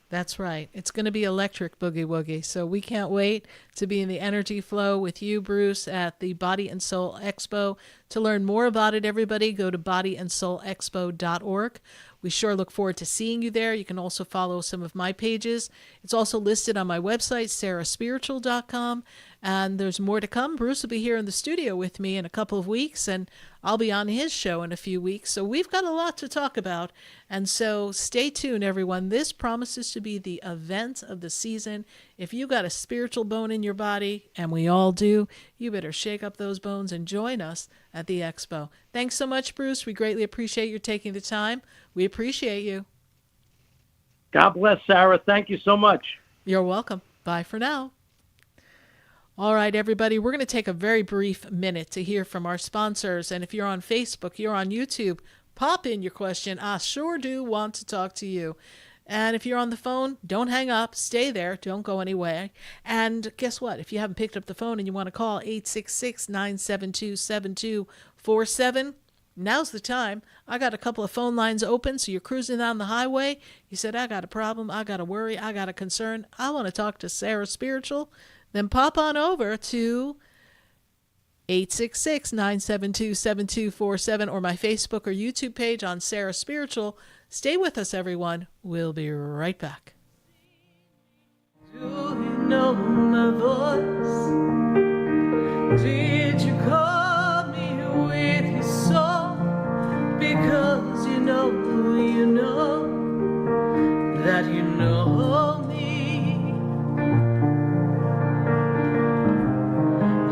That's right. It's going to be electric boogie woogie. So we can't wait to be in the energy flow with you, Bruce, at the Body and Soul Expo. To learn more about it, everybody, go to bodyandsoulexpo.org. We sure look forward to seeing you there. You can also follow some of my pages. It's also listed on my website, sarahspiritual.com. And there's more to come. Bruce will be here in the studio with me in a couple of weeks, and I'll be on his show in a few weeks. So we've got a lot to talk about. And so stay tuned, everyone. This promises to be the event of the season. If you got a spiritual bone in your body, and we all do, you better shake up those bones and join us at the expo. Thanks so much, Bruce. We greatly appreciate your taking the time. We appreciate you. God bless, Sarah. Thank you so much. You're welcome. Bye for now. All right, everybody, we're going to take a very brief minute to hear from our sponsors. And if you're on Facebook, you're on YouTube, pop in your question. I sure do want to talk to you. And if you're on the phone, don't hang up. Stay there. Don't go anywhere. And guess what? If you haven't picked up the phone and you want to call 866-972-7247, now's the time. I got a couple of phone lines open, so you're cruising down the highway. You said, I got a problem. I got a worry. I got a concern. I want to talk to Sarah Spiritual. Then pop on over to 866-972-7247 or my Facebook or YouTube page on Sarah Spiritual. Stay with us, everyone. We'll be right back. Do you know my voice? Did you call me with your song? Because you know that you know me.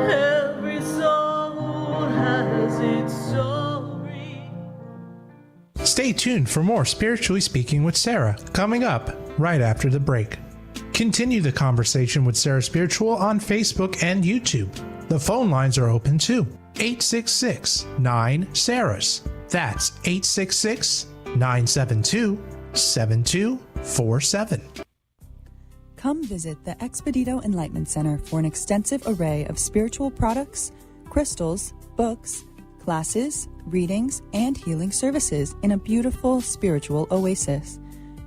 Every soul has its story. Stay tuned for more Spiritually Speaking with Sarah, coming up right after the break. Continue the conversation with Sarah Spiritual on Facebook and YouTube. The phone lines are open too. 866-9-SARAHS. That's 866-972-7247. Come visit the Expedito Enlightenment Center for an extensive array of spiritual products, crystals, books, classes, readings, and healing services in a beautiful spiritual oasis.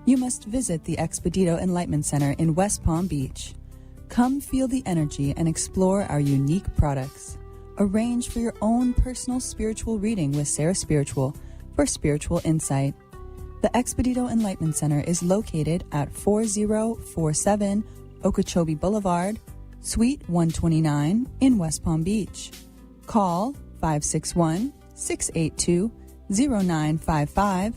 You must visit the Expedito Enlightenment Center in West Palm Beach. Come feel the energy and explore our unique products. Arrange for your own personal spiritual reading with Sarah Spiritual for for spiritual insight. The Expedito Enlightenment Center is located at 4047 Okeechobee Boulevard, Suite 129 in West Palm Beach. Call 561-682-0955.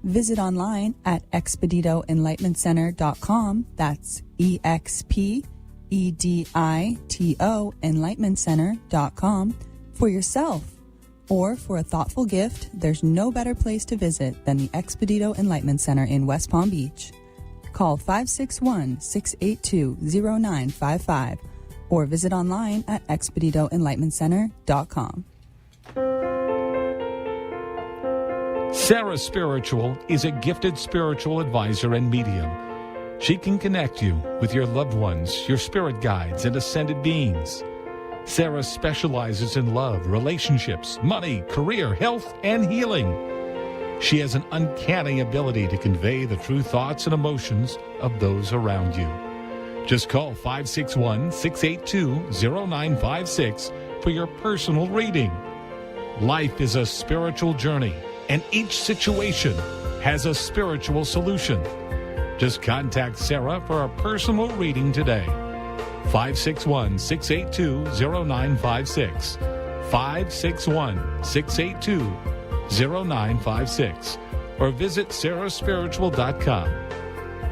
Visit online at expeditoenlightenmentcenter.com. That's EXPEDITO enlightenmentcenter.com for yourself. Or for a thoughtful gift, there's no better place to visit than the Expedito Enlightenment Center in West Palm Beach. Call 561-682-0955 or visit online at expeditoenlightenmentcenter.com. Sarah Spiritual is a gifted spiritual advisor and medium. She can connect you with your loved ones, your spirit guides, and ascended beings. Sarah specializes in love, relationships, money, career, health, and healing. She has an uncanny ability to convey the true thoughts and emotions of those around you. Just call 561-682-0956 for your personal reading. Life is a spiritual journey, and each situation has a spiritual solution. Just contact Sarah for a personal reading today. 561-682-0956. 561-682-0956. Or visit sarahspiritual.com.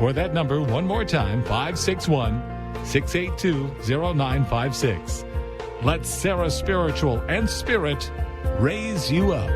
Or that number one more time, 561-682-0956. Let Sarah Spiritual and Spirit raise you up.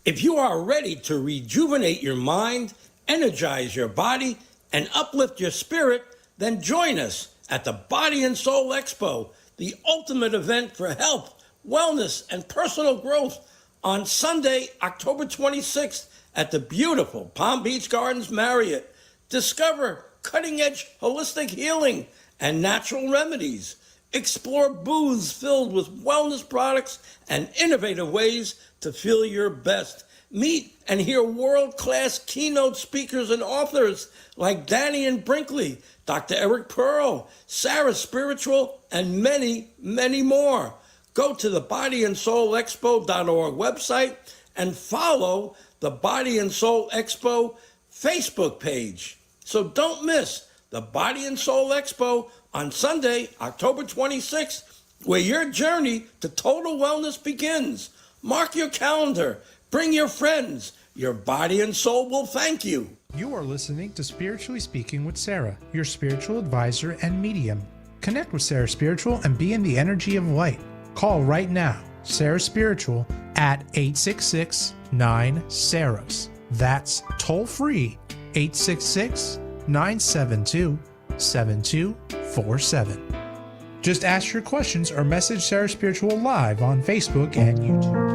If you are ready to rejuvenate your mind, energize your body, and uplift your spirit, then join us at the Body and Soul Expo, the ultimate event for health, wellness, and personal growth on Sunday, October 26th at the beautiful Palm Beach Gardens Marriott. Discover cutting-edge holistic healing and natural remedies. Explore booths filled with wellness products and innovative ways to feel your best. Meet and hear world-class keynote speakers and authors like Danny and Brinkley, Dr. Eric Pearl, Sarah Spiritual, and many, many more. Go to the bodyandsoulexpo.org website and follow the Body and Soul Expo Facebook page. So don't miss the Body and Soul Expo on Sunday, October 26th, where your journey to total wellness begins. Mark your calendar. Bring your friends. Your body and soul will thank you. You are listening to Spiritually Speaking with Sarah, your spiritual advisor and medium. Connect with Sarah Spiritual and be in the energy of light. Call right now, Sarah Spiritual, at 866-9-SARAHS. That's toll free, 866-972-7247. Just ask your questions or message Sarah Spiritual live on Facebook and YouTube.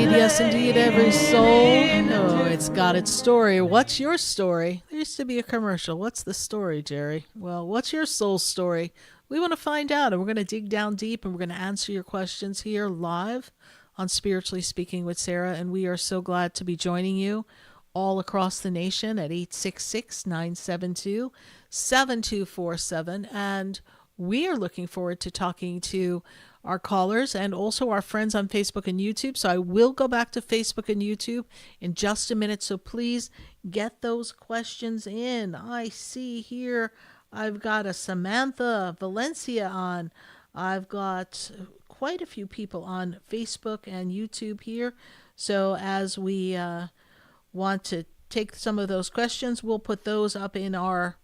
Yes, indeed, every soul. Oh, it's got its story. What's your story? There used to be a commercial. What's the story, Jerry? Well, what's your soul story? We want to find out, and we're going to dig down deep, and we're going to answer your questions here live on Spiritually Speaking with Sarah, and we are so glad to be joining you all across the nation at 866-972-7247, and we are looking forward to talking to our callers and also our friends on Facebook and YouTube. So I will go back to Facebook and YouTube in just a minute. So please get those questions in. I see here I've got a Samantha Valencia on. I've got quite a few people on Facebook and YouTube here. So as we want to take some of those questions, we'll put those up in our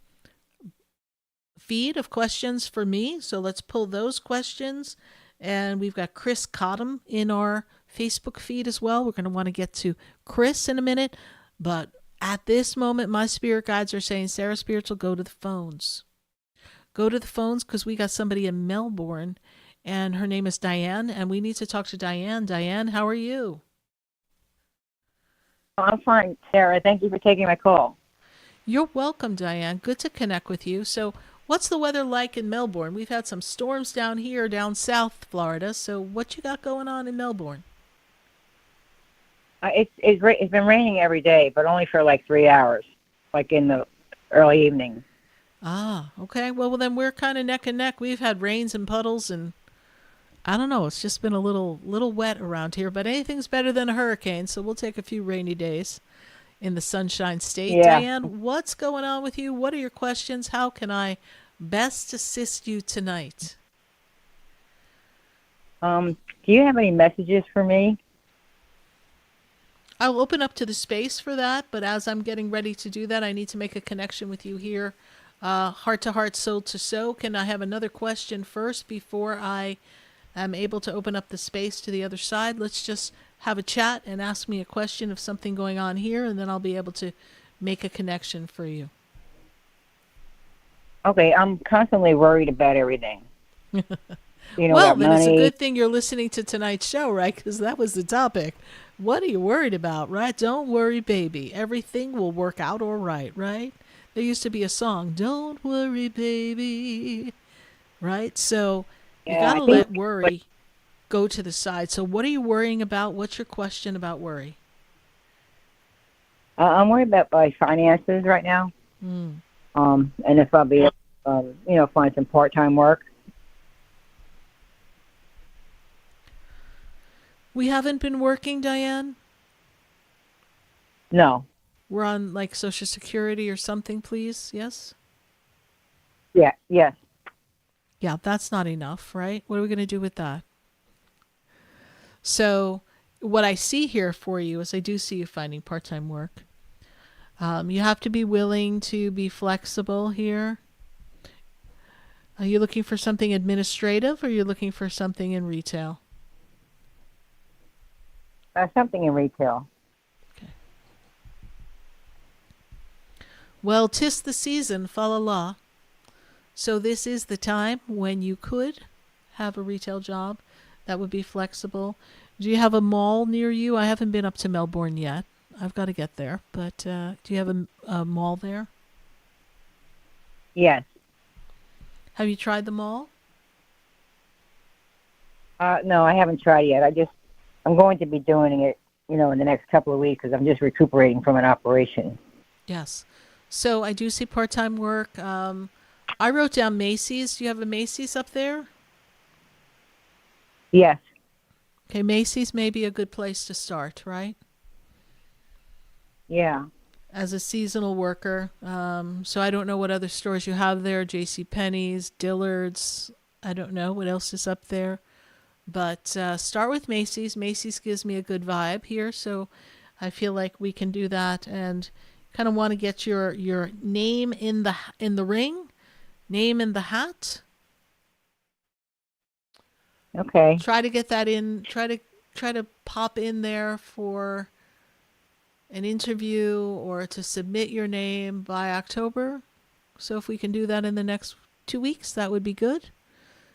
feed of questions for me. So let's pull those questions. And we've got Chris Cottom in our Facebook feed as well. We're going to want to get to Chris in a minute. But at this moment, my spirit guides are saying, Sarah Spiritual, go to the phones. Go to the phones because we got somebody in Melbourne, and her name is Diane, and we need to talk to Diane. Diane, how are you? I'm fine, Sarah. Thank you for taking my call. You're welcome, Diane. Good to connect with you. So what's the weather like in Melbourne? We've had some storms down here, down South Florida. So what you got going on in Melbourne? It's been raining every day, but only for like 3 hours, like in the early evening. Ah, okay. Well, then we're kind of neck and neck. We've had rains and puddles, and I don't know. It's just been a little wet around here, but anything's better than a hurricane, so we'll take a few rainy days in the Sunshine State. Yeah. Diane, what's going on with you? What are your questions? How can I best assist you tonight? Do you have any messages for me? I'll open up to the space for that, but as I'm getting ready to do that, I need to make a connection with you here. Heart to heart, soul to soul. Can I have another question first before I am able to open up the space to the other side? Let's just have a chat and ask me a question of something going on here, and then I'll be able to make a connection for you. Okay, I'm constantly worried about everything. Well, about then money. it's a good thing you're listening to tonight's show, right? Because that was the topic. What are you worried about, right? Don't worry, baby. Everything will work out all right, right? There used to be a song, Don't Worry, Baby, right? So you got to let worry go to the side. So what are you worrying about? What's your question about worry? I'm worried about my finances right now. Mm. And if I'll be able to, find some part-time work. We haven't been working, Diane? No. We're on like Social Security or something, please? Yes? Yeah, yes. Yeah, that's not enough, right? What are we going to do with that? So what I see here for you is I do see you finding part-time work. You have to be willing to be flexible here. Are you looking for something administrative or are you looking for something in retail? Something in retail. Well, 'tis the season, fa la la. So this is the time when you could have a retail job that would be flexible. Do you have a mall near you? I haven't been up to Melbourne yet. I've got to get there. But do you have a mall there? Yes. Have you tried the mall? No, I haven't tried yet. I'm going to be doing it, in the next couple of weeks because I'm just recuperating from an operation. Yes. So I do see part-time work. I wrote down Macy's. Do you have a Macy's up there? Yes. Okay, Macy's may be a good place to start, right? Yeah. As a seasonal worker. So I don't know what other stores you have there. JCPenney's, Dillard's. I don't know what else is up there. But start with Macy's. Macy's gives me a good vibe here, so I feel like we can do that and kind of want to get your name in the ring, name in the hat. Okay. Try to get that in. Try to pop in there for an interview or to submit your name by October. So if we can do that in the next 2 weeks, that would be good.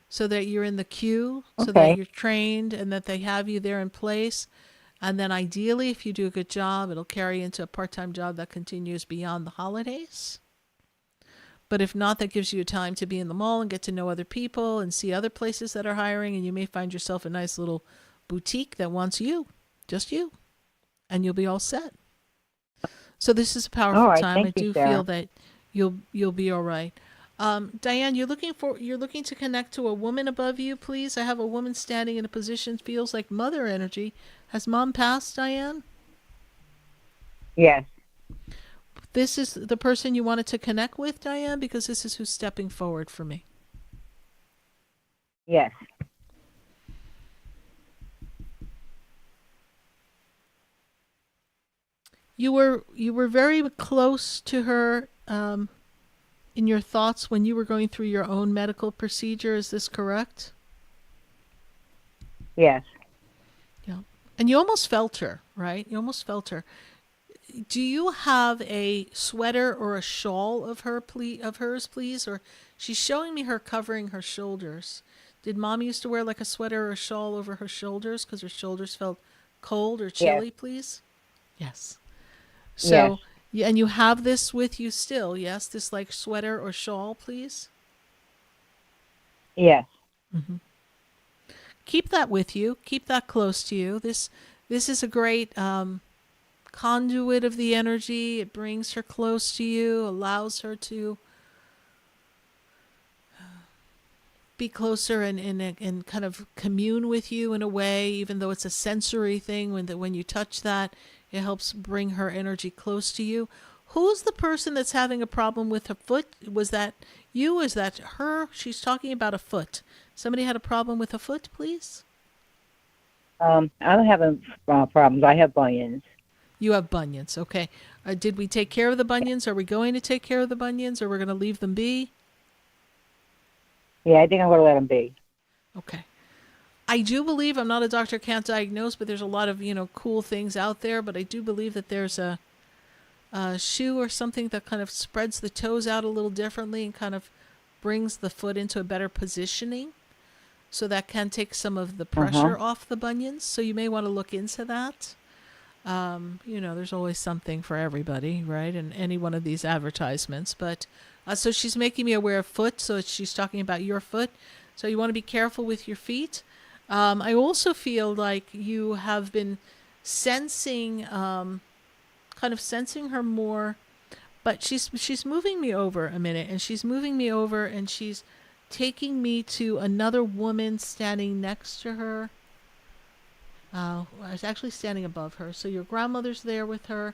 So that you're in the queue, so that you're trained and that they have you there in place. And then ideally, if you do a good job, it'll carry into a part-time job that continues beyond the holidays. But if not, that gives you time to be in the mall and get to know other people and see other places that are hiring. And you may find yourself a nice little boutique that wants you, just you. And you'll be all set. So this is a powerful time. I do feel that you'll be all right. Diane, you're looking to connect to a woman above you, please. I have a woman standing in a position feels like mother energy. Has mom passed, Diane? Yes. This is the person you wanted to connect with, Diane, because this is who's stepping forward for me. Yes. You were very close to her in your thoughts when you were going through your own medical procedure. Is this correct? Yes. Yeah. And you almost felt her, right? You almost felt her. Do you have a sweater or a shawl of hers, please? Or she's showing me her covering her shoulders. Did mom used to wear like a sweater or a shawl over her shoulders because her shoulders felt cold or chilly, Yes. please? Yes. Yes. So, yeah, and you have this with you still, yes? This like sweater or shawl, please? Yes. Mm-hmm. Keep that with you. Keep that close to you. This is a great conduit of the energy. It brings her close to you, allows her to be closer and kind of commune with you in a way, even though it's a sensory thing. When you touch that, it helps bring her energy close to you. Who's the person that's having a problem with her foot? Was that you? Is that her? She's talking about a foot. Somebody had a problem with a foot, please? I don't have problems. I have bunions. You have bunions. Okay. Did we take care of the bunions? Are we going to take care of the bunions, or we're going to leave them be? Yeah, I think I'm going to let them be. Okay. I do believe, I'm not a doctor, can't diagnose, but there's a lot of, cool things out there. But I do believe that there's a shoe or something that kind of spreads the toes out a little differently and kind of brings the foot into a better positioning. So that can take some of the pressure off the bunions. So you may want to look into that. There's always something for everybody, right? In any one of these advertisements. But so she's making me aware of foot. So she's talking about your foot. So you want to be careful with your feet. I also feel like you have been sensing, kind of sensing her more. But she's moving me over a minute. And she's moving me over and she's taking me to another woman standing next to her. I was actually standing above her. So your grandmother's there with her.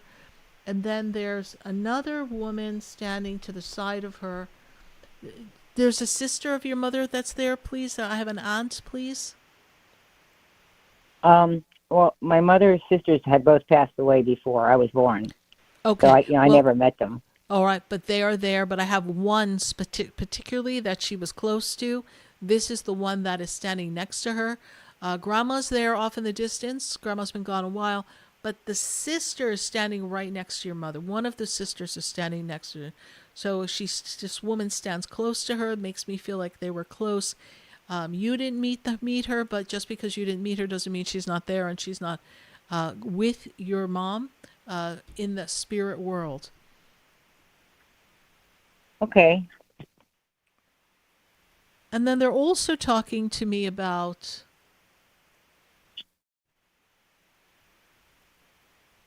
And then there's another woman standing to the side of her. There's a sister of your mother that's there, please. I have an aunt, please. Well, my mother's sisters had both passed away before I was born. Okay. So I never met them. All right, but they are there. But I have one particularly that she was close to. This is the one that is standing next to her. Grandma's there off in the distance. Grandma's been gone a while. But the sister is standing right next to your mother. One of the sisters is standing next to her. So this woman stands close to her. It makes me feel like they were close. You didn't meet her, but just because you didn't meet her doesn't mean she's not there and she's not with your mom in the spirit world. Okay. And then they're also talking to me about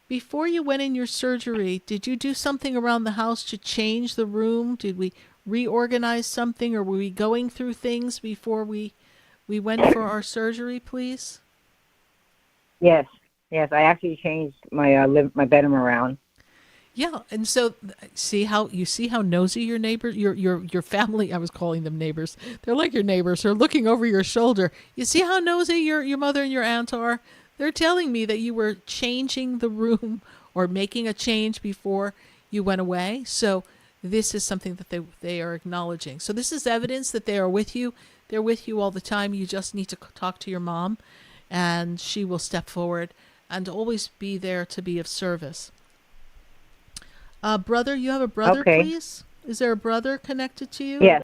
before you went in your surgery, did you do something around the house to change the room? Did we reorganize something, or were we going through things before we went for our surgery, please? Yes. I actually changed my bedroom around. Yeah, and so see how nosy your neighbor, your family. I was calling them neighbors. They're like your neighbors. They're looking over your shoulder. You see how nosy your mother and your aunt are. They're telling me that you were changing the room or making a change before you went away. So this is something that they are acknowledging. So this is evidence that they are with you. They're with you all the time. You just need to talk to your mom, and she will step forward and always be there to be of service. Brother, you have a brother, please? Is there a brother connected to you? Yes.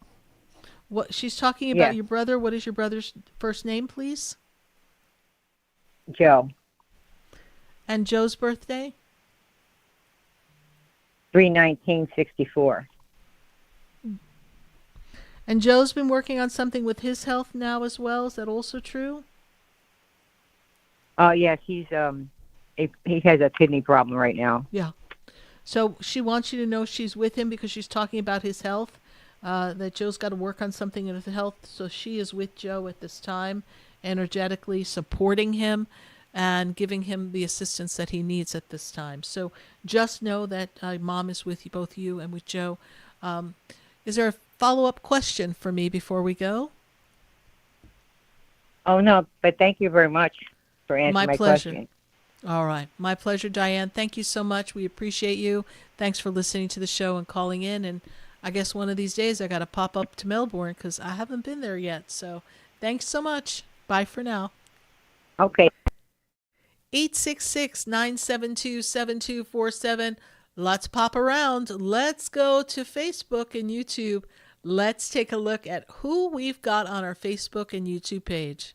What she's talking about your brother. What is your brother's first name, please? Joe. And Joe's birthday? 3/19/64. And Joe's been working on something with his health now as well. Is that also true? Yes, he has a kidney problem right now. Yeah. So she wants you to know she's with him because she's talking about his health. that Joe's got to work on something in his health. So she is with Joe at this time, energetically supporting him and giving him the assistance that he needs at this time. So just know that Mom is with you, both you and with Joe. Is there a follow-up question for me before we go? Oh, no, but thank you very much for answering my pleasure. question. All right. My pleasure, Diane. Thank you so much. We appreciate you. Thanks for listening to the show and calling in. And I guess one of these days I got to pop up to Melbourne because I haven't been there yet. So thanks so much. Bye for now. Okay. 866-972-7247. Let's pop around. Let's go to Facebook and YouTube. Let's take a look at who we've got on our Facebook and YouTube page.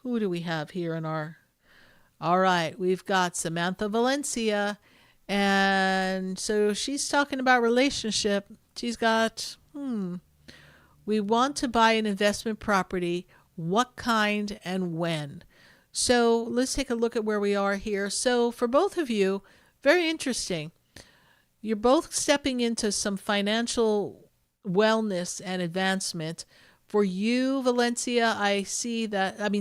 Who do we have here in our... All right, we've got Samantha Valencia. And so she's talking about relationship. She's got, we want to buy an investment property. What kind and when? So let's take a look at where we are here. So for both of you, very interesting. You're both stepping into some financial wellness and advancement. For you, Valencia,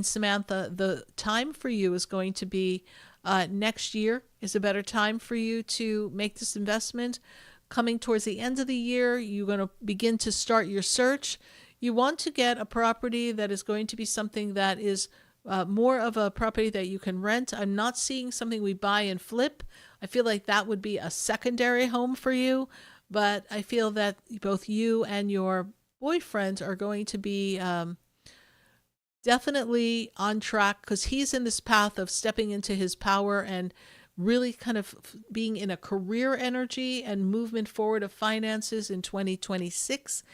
Samantha, the time for you is going to be next year is a better time for you to make this investment. Coming towards the end of the year, you're going to begin to start your search. You want to get a property that is going to be something that is more of a property that you can rent. I'm not seeing something we buy and flip. I feel like that would be a secondary home for you, but I feel that both you and your boyfriend are going to be definitely on track because he's in this path of stepping into his power and really kind of being in a career energy and movement forward of finances in 2026.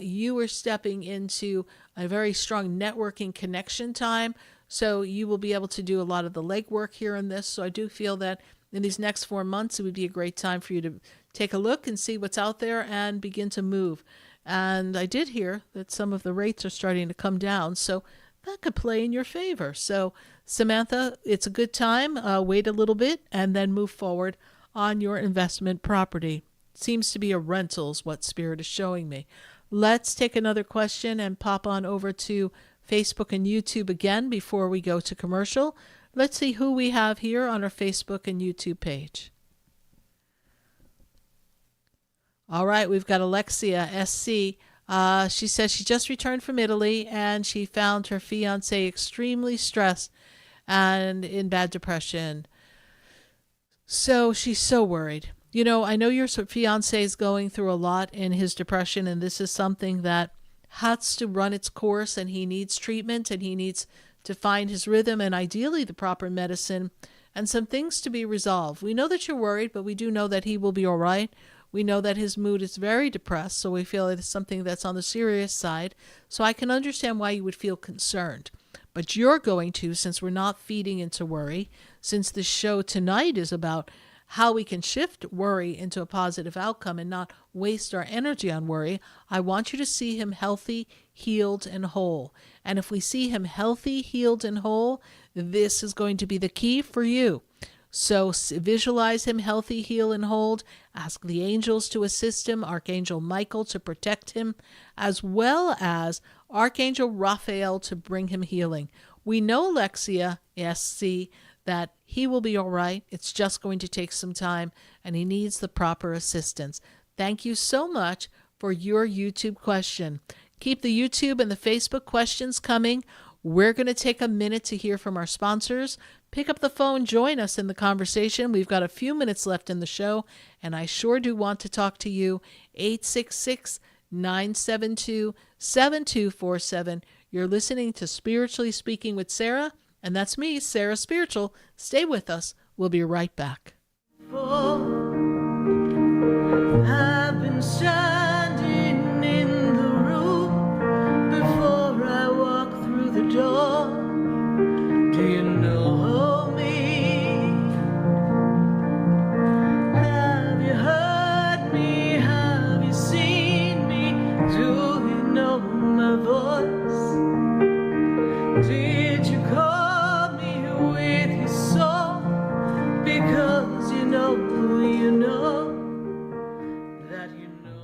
You are stepping into a very strong networking connection time. So you will be able to do a lot of the legwork here in this. So I do feel that in these next 4 months, it would be a great time for you to take a look and see what's out there and begin to move. And I did hear that some of the rates are starting to come down. So that could play in your favor. So Samantha, it's a good time. Wait a little bit and then move forward on your investment property. Seems to be a rental is what Spirit is showing me. Let's take another question and pop on over to Facebook and YouTube again before we go to commercial. Let's see who we have here on our Facebook and YouTube page. All right, we've got Alexia, SC. She says she just returned from Italy and she found her fiancé extremely stressed and in bad depression. So she's so worried. You know, I know your fiancé is going through a lot in his depression, and this is something that has to run its course, and he needs treatment, and he needs to find his rhythm and ideally the proper medicine and some things to be resolved. We know that you're worried, but we do know that he will be all right. We know that his mood is very depressed, so we feel it is something that's on the serious side. So I can understand why you would feel concerned. But you're going to, since we're not feeding into worry, since the show tonight is about how we can shift worry into a positive outcome and not waste our energy on worry, I want you to see him healthy, healed, and whole. And if we see him healthy, healed, and whole, this is going to be the key for you. So visualize him healthy, heal, and whole. Ask the angels to assist him, Archangel Michael to protect him, as well as Archangel Raphael to bring him healing. We know, Alexia, SC, that he will be all right. It's just going to take some time, and he needs the proper assistance. Thank you so much for your YouTube question. Keep the YouTube and the Facebook questions coming. We're going to take a minute to hear from our sponsors. Pick up the phone, join us in the conversation. We've got a few minutes left in the show, and I sure do want to talk to you. 866-972-7247. You're listening to Spiritually Speaking with Sarah, and that's me, Sarah Spiritual. Stay with us. We'll be right back. I've been standing in the room before I walk through the door. Do you know me? Have you heard me? Have you seen me? Do you know my voice? Did you call me with your song? Because you know that you know.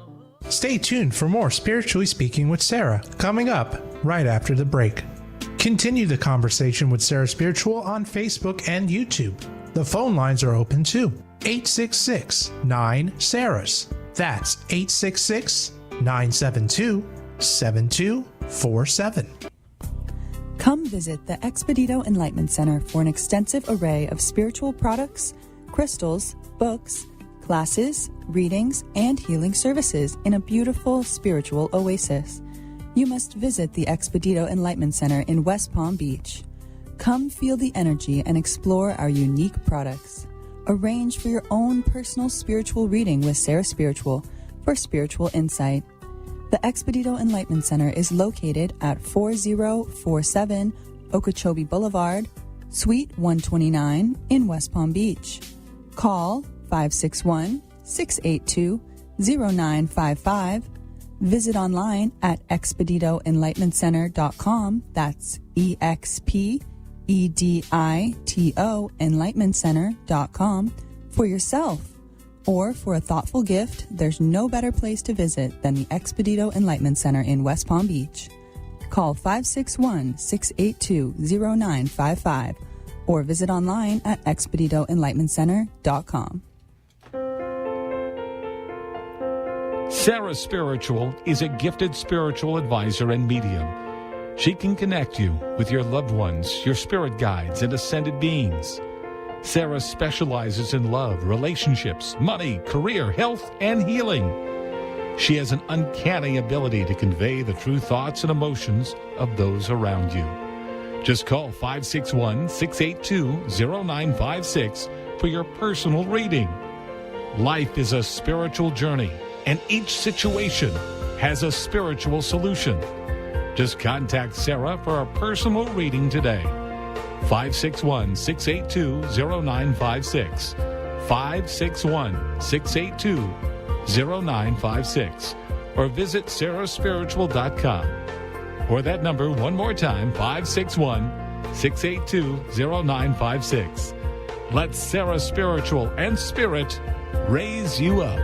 Stay tuned for more Spiritually Speaking with Sarah, coming up right after the break. Continue the conversation with Sarah Spiritual on Facebook and YouTube. The phone lines are open too. 866-9-SARAHS. That's 866-972-7247. Come visit the Expedito Enlightenment Center for an extensive array of spiritual products, crystals, books, classes, readings, and healing services in a beautiful spiritual oasis. You must visit the Expedito Enlightenment Center in West Palm Beach. Come feel the energy and explore our unique products. Arrange for your own personal spiritual reading with Sarah Spiritual for spiritual insight. The Expedito Enlightenment Center is located at 4047 Okeechobee Boulevard, Suite 129 in West Palm Beach. Call 561-682-0955. Visit online at expeditoenlightenmentcenter.com. That's EXPEDITO enlightenmentcenter.com for yourself. Or for a thoughtful gift, there's no better place to visit than the Expedito Enlightenment Center in West Palm Beach. Call 561-682-0955 or visit online at expeditoenlightenmentcenter.com. Sarah Spiritual is a gifted spiritual advisor and medium. She can connect you with your loved ones, your spirit guides, and ascended beings. Sarah specializes in love, relationships, money, career, health, and healing. She has an uncanny ability to convey the true thoughts and emotions of those around you. Just call 561-682-0956 for your personal reading. Life is a spiritual journey, and each situation has a spiritual solution. Just contact Sarah for a personal reading today. 561-682-0956. 561-682-0956. Or visit sarahspiritual.com. Or that number one more time, 561-682-0956. Let Sarah Spiritual and Spirit raise you up.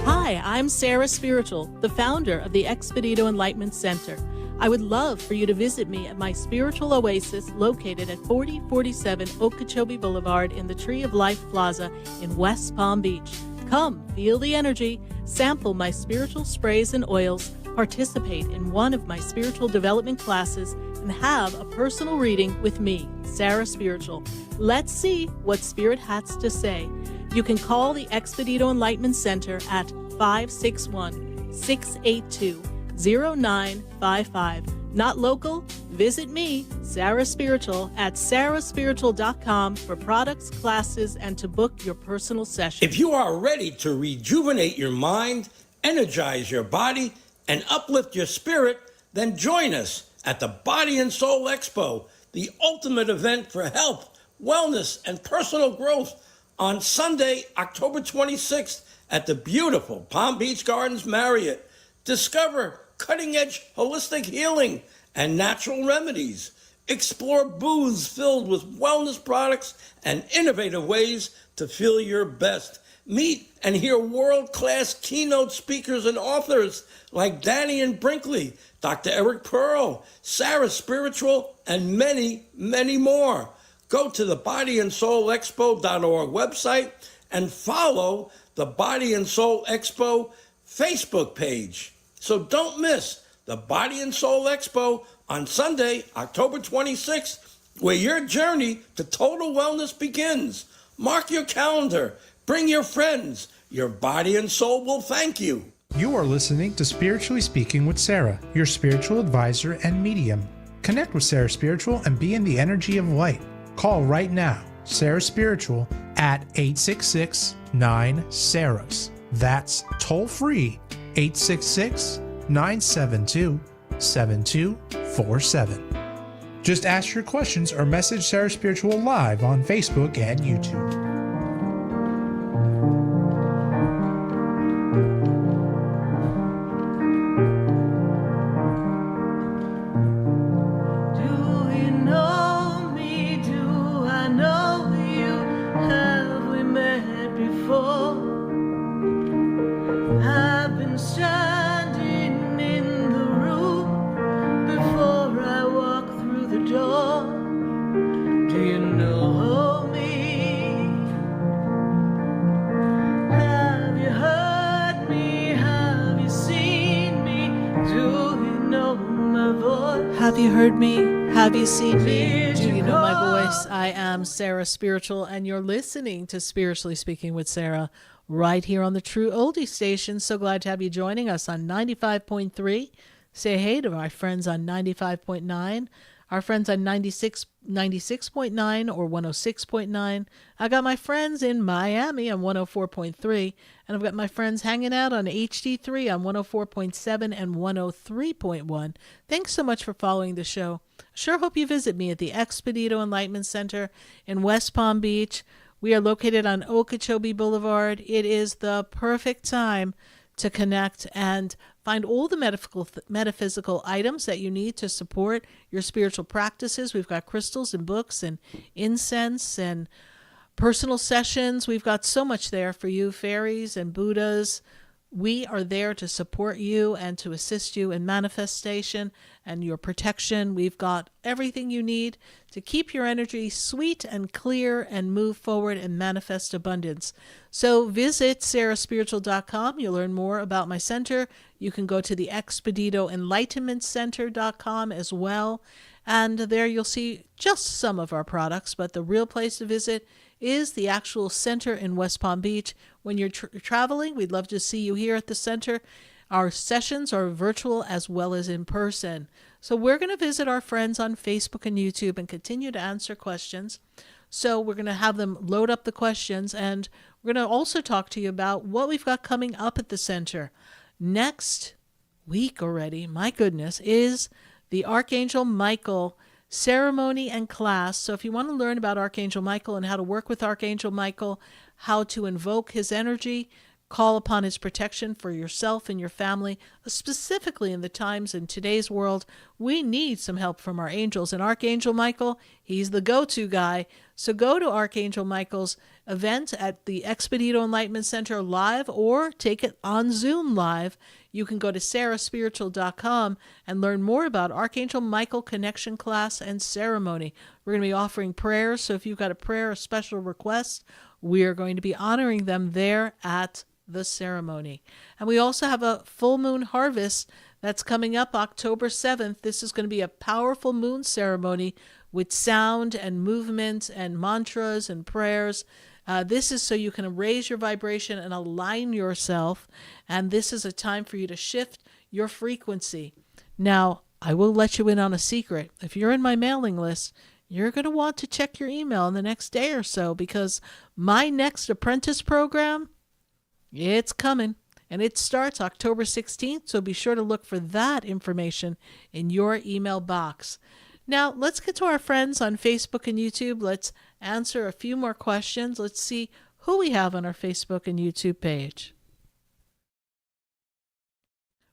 Hi, I'm Sarah Spiritual, the founder of the Expedito Enlightenment Center. I would love for you to visit me at my spiritual oasis located at 4047 Okeechobee Boulevard in the Tree of Life Plaza in West Palm Beach. Come, feel the energy, sample my spiritual sprays and oils, participate in one of my spiritual development classes, and have a personal reading with me, Sarah Spiritual. Let's see what Spirit has to say. You can call the Expedito Enlightenment Center at 561-682-0955. Not local? Visit me, Sarah Spiritual, at sarahspiritual.com for products, classes, and to book your personal session. If you are ready to rejuvenate your mind, energize your body, and uplift your spirit, then join us at the Body and Soul Expo, the ultimate event for health, wellness, and personal growth on Sunday, October 26th at the beautiful Palm Beach Gardens Marriott. Discover cutting-edge holistic healing and natural remedies. Explore booths filled with wellness products and innovative ways to feel your best. Meet and hear world-class keynote speakers and authors like Danny and Brinkley, Dr. Eric Pearl, Sarah Spiritual, and many, many more. Go to the bodyandsoulexpo.org website and follow the Body and Soul Expo Facebook page. So don't miss the Body and Soul Expo on Sunday, October 26th, where your journey to total wellness begins. Mark your calendar. Bring your friends. Your body and soul will thank you. You are listening to Spiritually Speaking with Sarah, your spiritual advisor and medium. Connect with Sarah Spiritual and be in the energy of light. Call right now, Sarah Spiritual, at 866-9-SARAHS. That's toll free, 866-972-7247. Just ask your questions or message Sarah Spiritual live on Facebook and YouTube. Do you know me? you heard me? Have you seen me? Do you know my voice? I am Sarah Spiritual, and you're listening to Spiritually Speaking with Sarah right here on the True Oldie Station. So glad to have you joining us on 95.3. Say hey to my friends on 95.9, our friends on 96.9 or 106.9. I got my friends in Miami on 104.3, and I've got my friends hanging out on HD3 on 104.7 and 103.1. Thanks so much for following the show. Sure hope you visit me at the Expedito Enlightenment Center in West Palm Beach. We are located on Okeechobee Boulevard. It is the perfect time to connect and find all the metaphysical items that you need to support your spiritual practices. We've got crystals and books and incense and personal sessions. We've got so much there for you, fairies and Buddhas. We are there to support you and to assist you in manifestation and your protection. We've got everything you need to keep your energy sweet and clear and move forward and manifest abundance. So visit sarahspiritual.com. You'll learn more about my center. You can go to the expeditoenlightenmentcenter.com as well. And there you'll see just some of our products, but the real place to visit is the actual center in West Palm Beach. When you're traveling, we'd love to see you here at the center. Our sessions are virtual as well as in person. So we're going to visit our friends on Facebook and YouTube and continue to answer questions. So we're going to have them load up the questions, and we're going to also talk to you about what we've got coming up at the center. Next week already, my goodness, is the Archangel Michael ceremony and class. So if you want to learn about Archangel Michael and how to work with Archangel Michael, how to invoke his energy, call upon his protection for yourself and your family, specifically in the times in today's world, we need some help from our angels. And Archangel Michael, he's the go-to guy. So go to Archangel Michael's event at the Expedito Enlightenment Center live, or take it on Zoom live. You can go to sarahspiritual.com and learn more about Archangel Michael Connection Class and Ceremony. We're going to be offering prayers, so if you've got a prayer, a special request, we are going to be honoring them there at the ceremony. And we also have a full moon harvest that's coming up October 7th. This is going to be a powerful moon ceremony with sound and movement and mantras and prayers. This is so you can raise your vibration and align yourself. And this is a time for you to shift your frequency. Now, I will let you in on a secret. If you're in my mailing list, you're going to want to check your email in the next day or so, because my next apprentice program, it's coming. And it starts October 16th, so be sure to look for that information in your email box. Now, let's get to our friends on Facebook and YouTube. Let's answer a few more questions. Let's see who we have on our Facebook and YouTube page.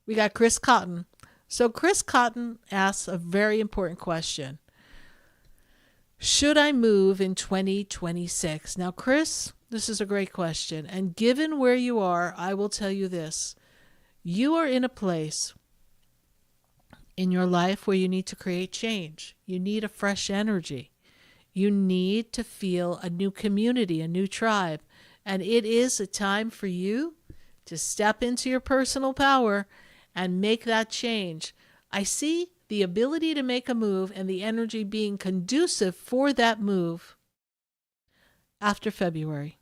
We got Chris Cotton. So Chris Cotton asks a very important question. Should I move in 2026? Now, Chris, this is a great question. And given where you are, I will tell you this. You are in a place in your life where you need to create change. You need a fresh energy. You need to feel a new community, a new tribe. And it is a time for you to step into your personal power and make that change. I see the ability to make a move and the energy being conducive for that move after February.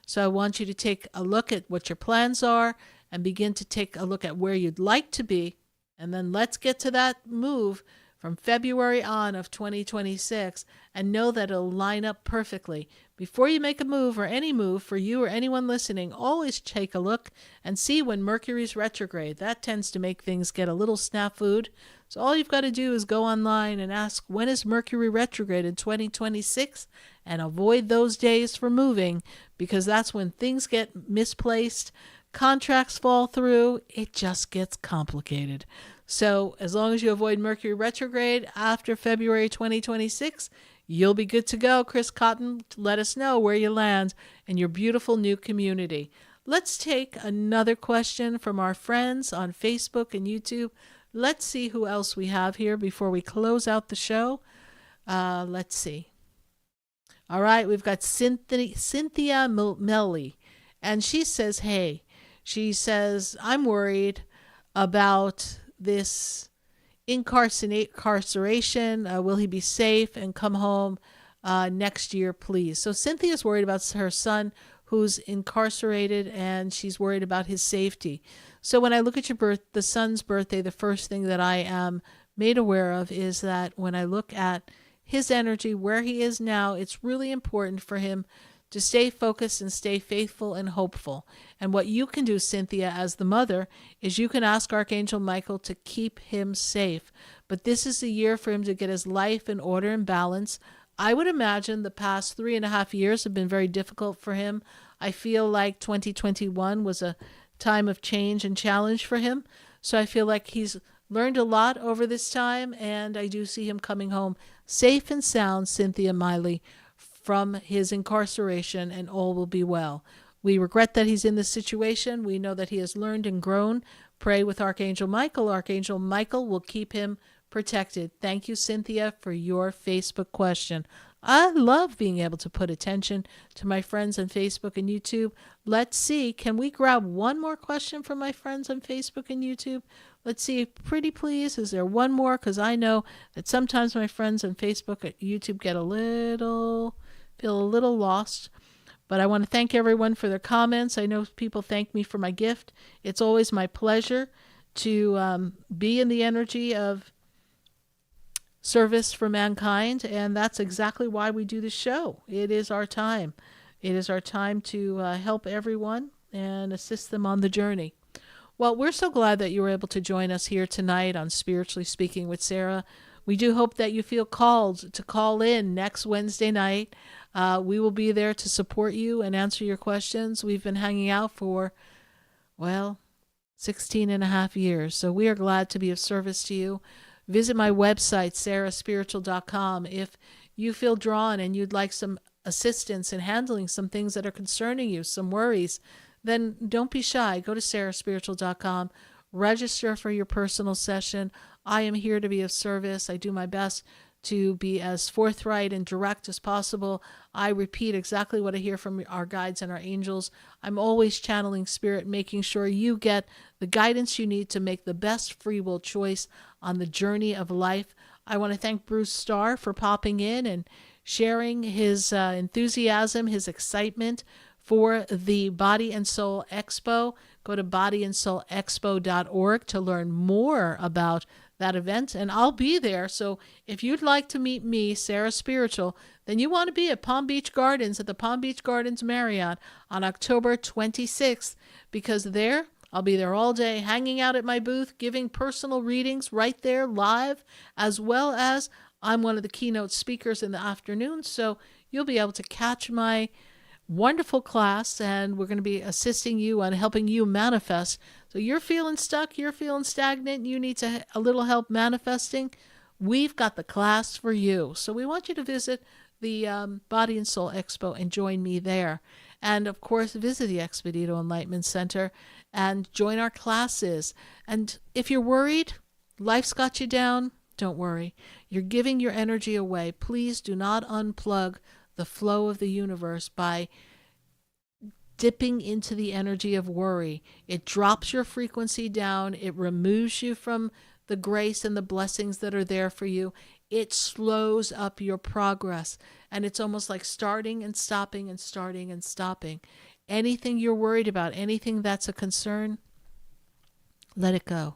So I want you to take a look at what your plans are and begin to take a look at where you'd like to be. And then let's get to that move from February on of 2026 and know that it'll line up perfectly. Before you make a move, or any move for you or anyone listening, always take a look and see when Mercury's retrograde. That tends to make things get a little snafu'd. So all you've got to do is go online and ask, when is Mercury retrograde in 2026? And avoid those days for moving, because that's when things get misplaced, contracts fall through, it just gets complicated. So as long as you avoid Mercury retrograde after February 2026, you'll be good to go. Chris Cotton, let us know where you land in your beautiful new community. Let's take another question from our friends on Facebook and YouTube. Let's see who else we have here before we close out the show. Let's see. All right, we've got Cynthia Melly, and she says, hey, she says, I'm worried about this incarceration. Will he be safe and come home next year, please? So Cynthia's worried about her son who's incarcerated, and she's worried about his safety. So when I look at the son's birthday, the first thing that I am made aware of is that when I look at his energy, where he is now, it's really important for him to stay focused and stay faithful and hopeful. And what you can do, Cynthia, as the mother, is you can ask Archangel Michael to keep him safe. But this is the year for him to get his life in order and balance. I would imagine the past 3.5 years have been very difficult for him. I feel like 2021 was a time of change and challenge for him. So I feel like he's learned a lot over this time, and I do see him coming home safe and sound, Cynthia Miley, from his incarceration, and all will be well. We regret that he's in this situation. We know that he has learned and grown. Pray with Archangel Michael. Archangel Michael will keep him protected. Thank you, Cynthia, for your Facebook question. I love being able to put attention to my friends on Facebook and YouTube. Let's see, can we grab one more question from my friends on Facebook and YouTube? Let's see, pretty please, is there one more? Because I know that sometimes my friends on Facebook and YouTube feel a little lost. But I want to thank everyone for their comments. I know people thank me for my gift. It's always my pleasure to be in the energy of service for mankind, and that's exactly why we do the show. It is our time. It is our time to help everyone and assist them on the journey. Well, we're so glad that you were able to join us here tonight on Spiritually Speaking with Sarah. We do hope that you feel called to call in next Wednesday night. We will be there to support you and answer your questions. We've been hanging out for, 16.5 years. So we are glad to be of service to you. Visit my website, sarahspiritual.com. If you feel drawn and you'd like some assistance in handling some things that are concerning you, some worries, then don't be shy. Go to sarahspiritual.com. Register for your personal session. I am here to be of service. I do my best to be as forthright and direct as possible. I repeat exactly what I hear from our guides and our angels. I'm always channeling spirit, making sure you get the guidance you need to make the best free will choice on the journey of life. I want to thank Bruce Starr for popping in and sharing his enthusiasm, his excitement for the Body and Soul Expo. Go to bodyandsoulexpo.org to learn more about that event, and I'll be there. So if you'd like to meet me, Sarah Spiritual, then you want to be at Palm Beach Gardens at the Palm Beach Gardens Marriott on October 26th, because I'll be there all day, hanging out at my booth, giving personal readings right there live, as well as I'm one of the keynote speakers in the afternoon. So you'll be able to catch my wonderful class, and we're going to be assisting you on helping you manifest. So you're feeling stuck, you're feeling stagnant, you need a little help manifesting. We've got the class for you. So we want you to visit the Body and Soul Expo and join me there. And of course, visit the Expedito Enlightenment Center and join our classes. And if you're worried, life's got you down, don't worry. You're giving your energy away. Please do not unplug the flow of the universe by dipping into the energy of worry. It drops your frequency down. It removes you from the grace and the blessings that are there for you. It slows up your progress. And it's almost like starting and stopping and starting and stopping. Anything you're worried about, anything that's a concern, let it go.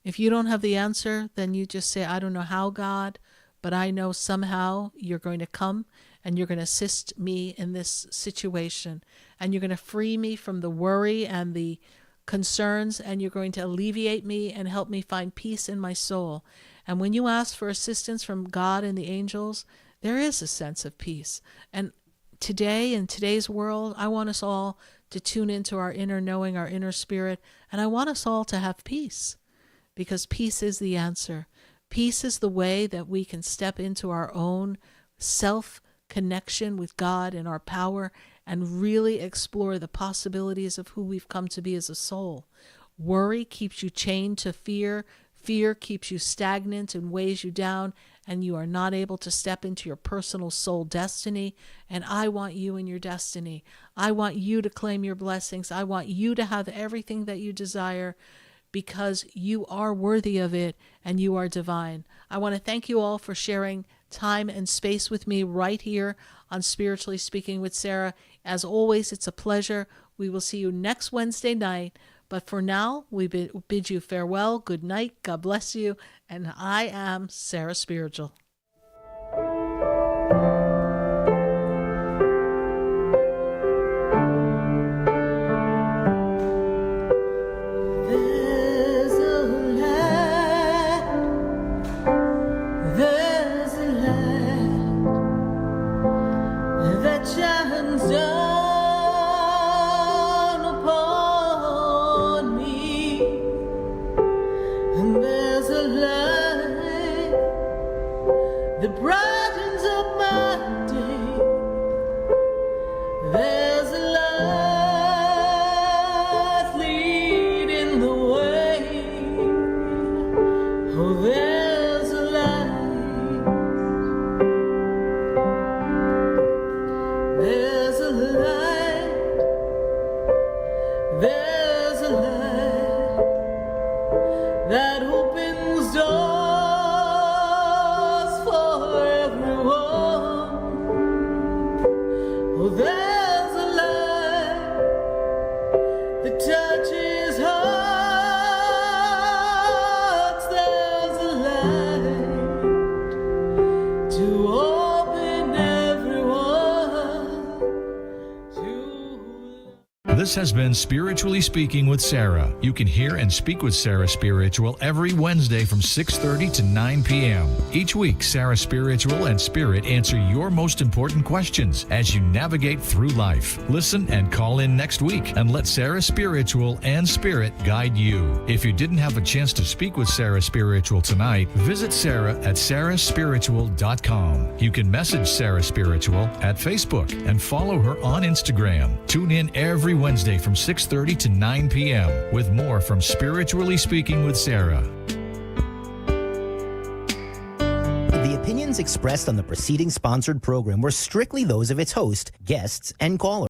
If you don't have the answer, then you just say, I don't know how, God, but I know somehow you're going to come and you're going to assist me in this situation, and you're going to free me from the worry and the concerns, and you're going to alleviate me and help me find peace in my soul. And when you ask for assistance from God and the angels, there is a sense of peace. And today, in today's world, I want us all to tune into our inner knowing, our inner spirit, and I want us all to have peace, because peace is the answer. Peace is the way that we can step into our own self-connection with God and our power and really explore the possibilities of who we've come to be as a soul. Worry keeps you chained to fear. Fear keeps you stagnant and weighs you down, and you are not able to step into your personal soul destiny. And I want you in your destiny. I want you to claim your blessings. I want you to have everything that you desire. because you are worthy of it and you are divine. I want to thank you all for sharing time and space with me right here on Spiritually Speaking with Sarah. As always, it's a pleasure. We will see you next Wednesday night. But for now, we bid you farewell, good night, God bless you, and I am Sarah Spiritual. The brightens up my day. There's a light leading the way. Oh, there's a light. There's a light. There's a light that opens doors. Oh, there's a light that touches hearts. There's a light to open everyone to. This has been Spiritually Speaking with Sarah. You can hear and speak with Sarah Spiritual every Wednesday from 6:30 to 9 p.m. Each week, Sarah Spiritual and Spirit answer your most important questions as you navigate through life. Listen and call in next week and let Sarah Spiritual and Spirit guide you. If you didn't have a chance to speak with Sarah Spiritual tonight, visit Sarah at sarahspiritual.com. You can message Sarah Spiritual at Facebook and follow her on Instagram. Tune in every Wednesday from 6:30 to 9 p.m. with more from Spiritually Speaking with Sarah. The opinions expressed on the preceding sponsored program were strictly those of its host, guests, and callers.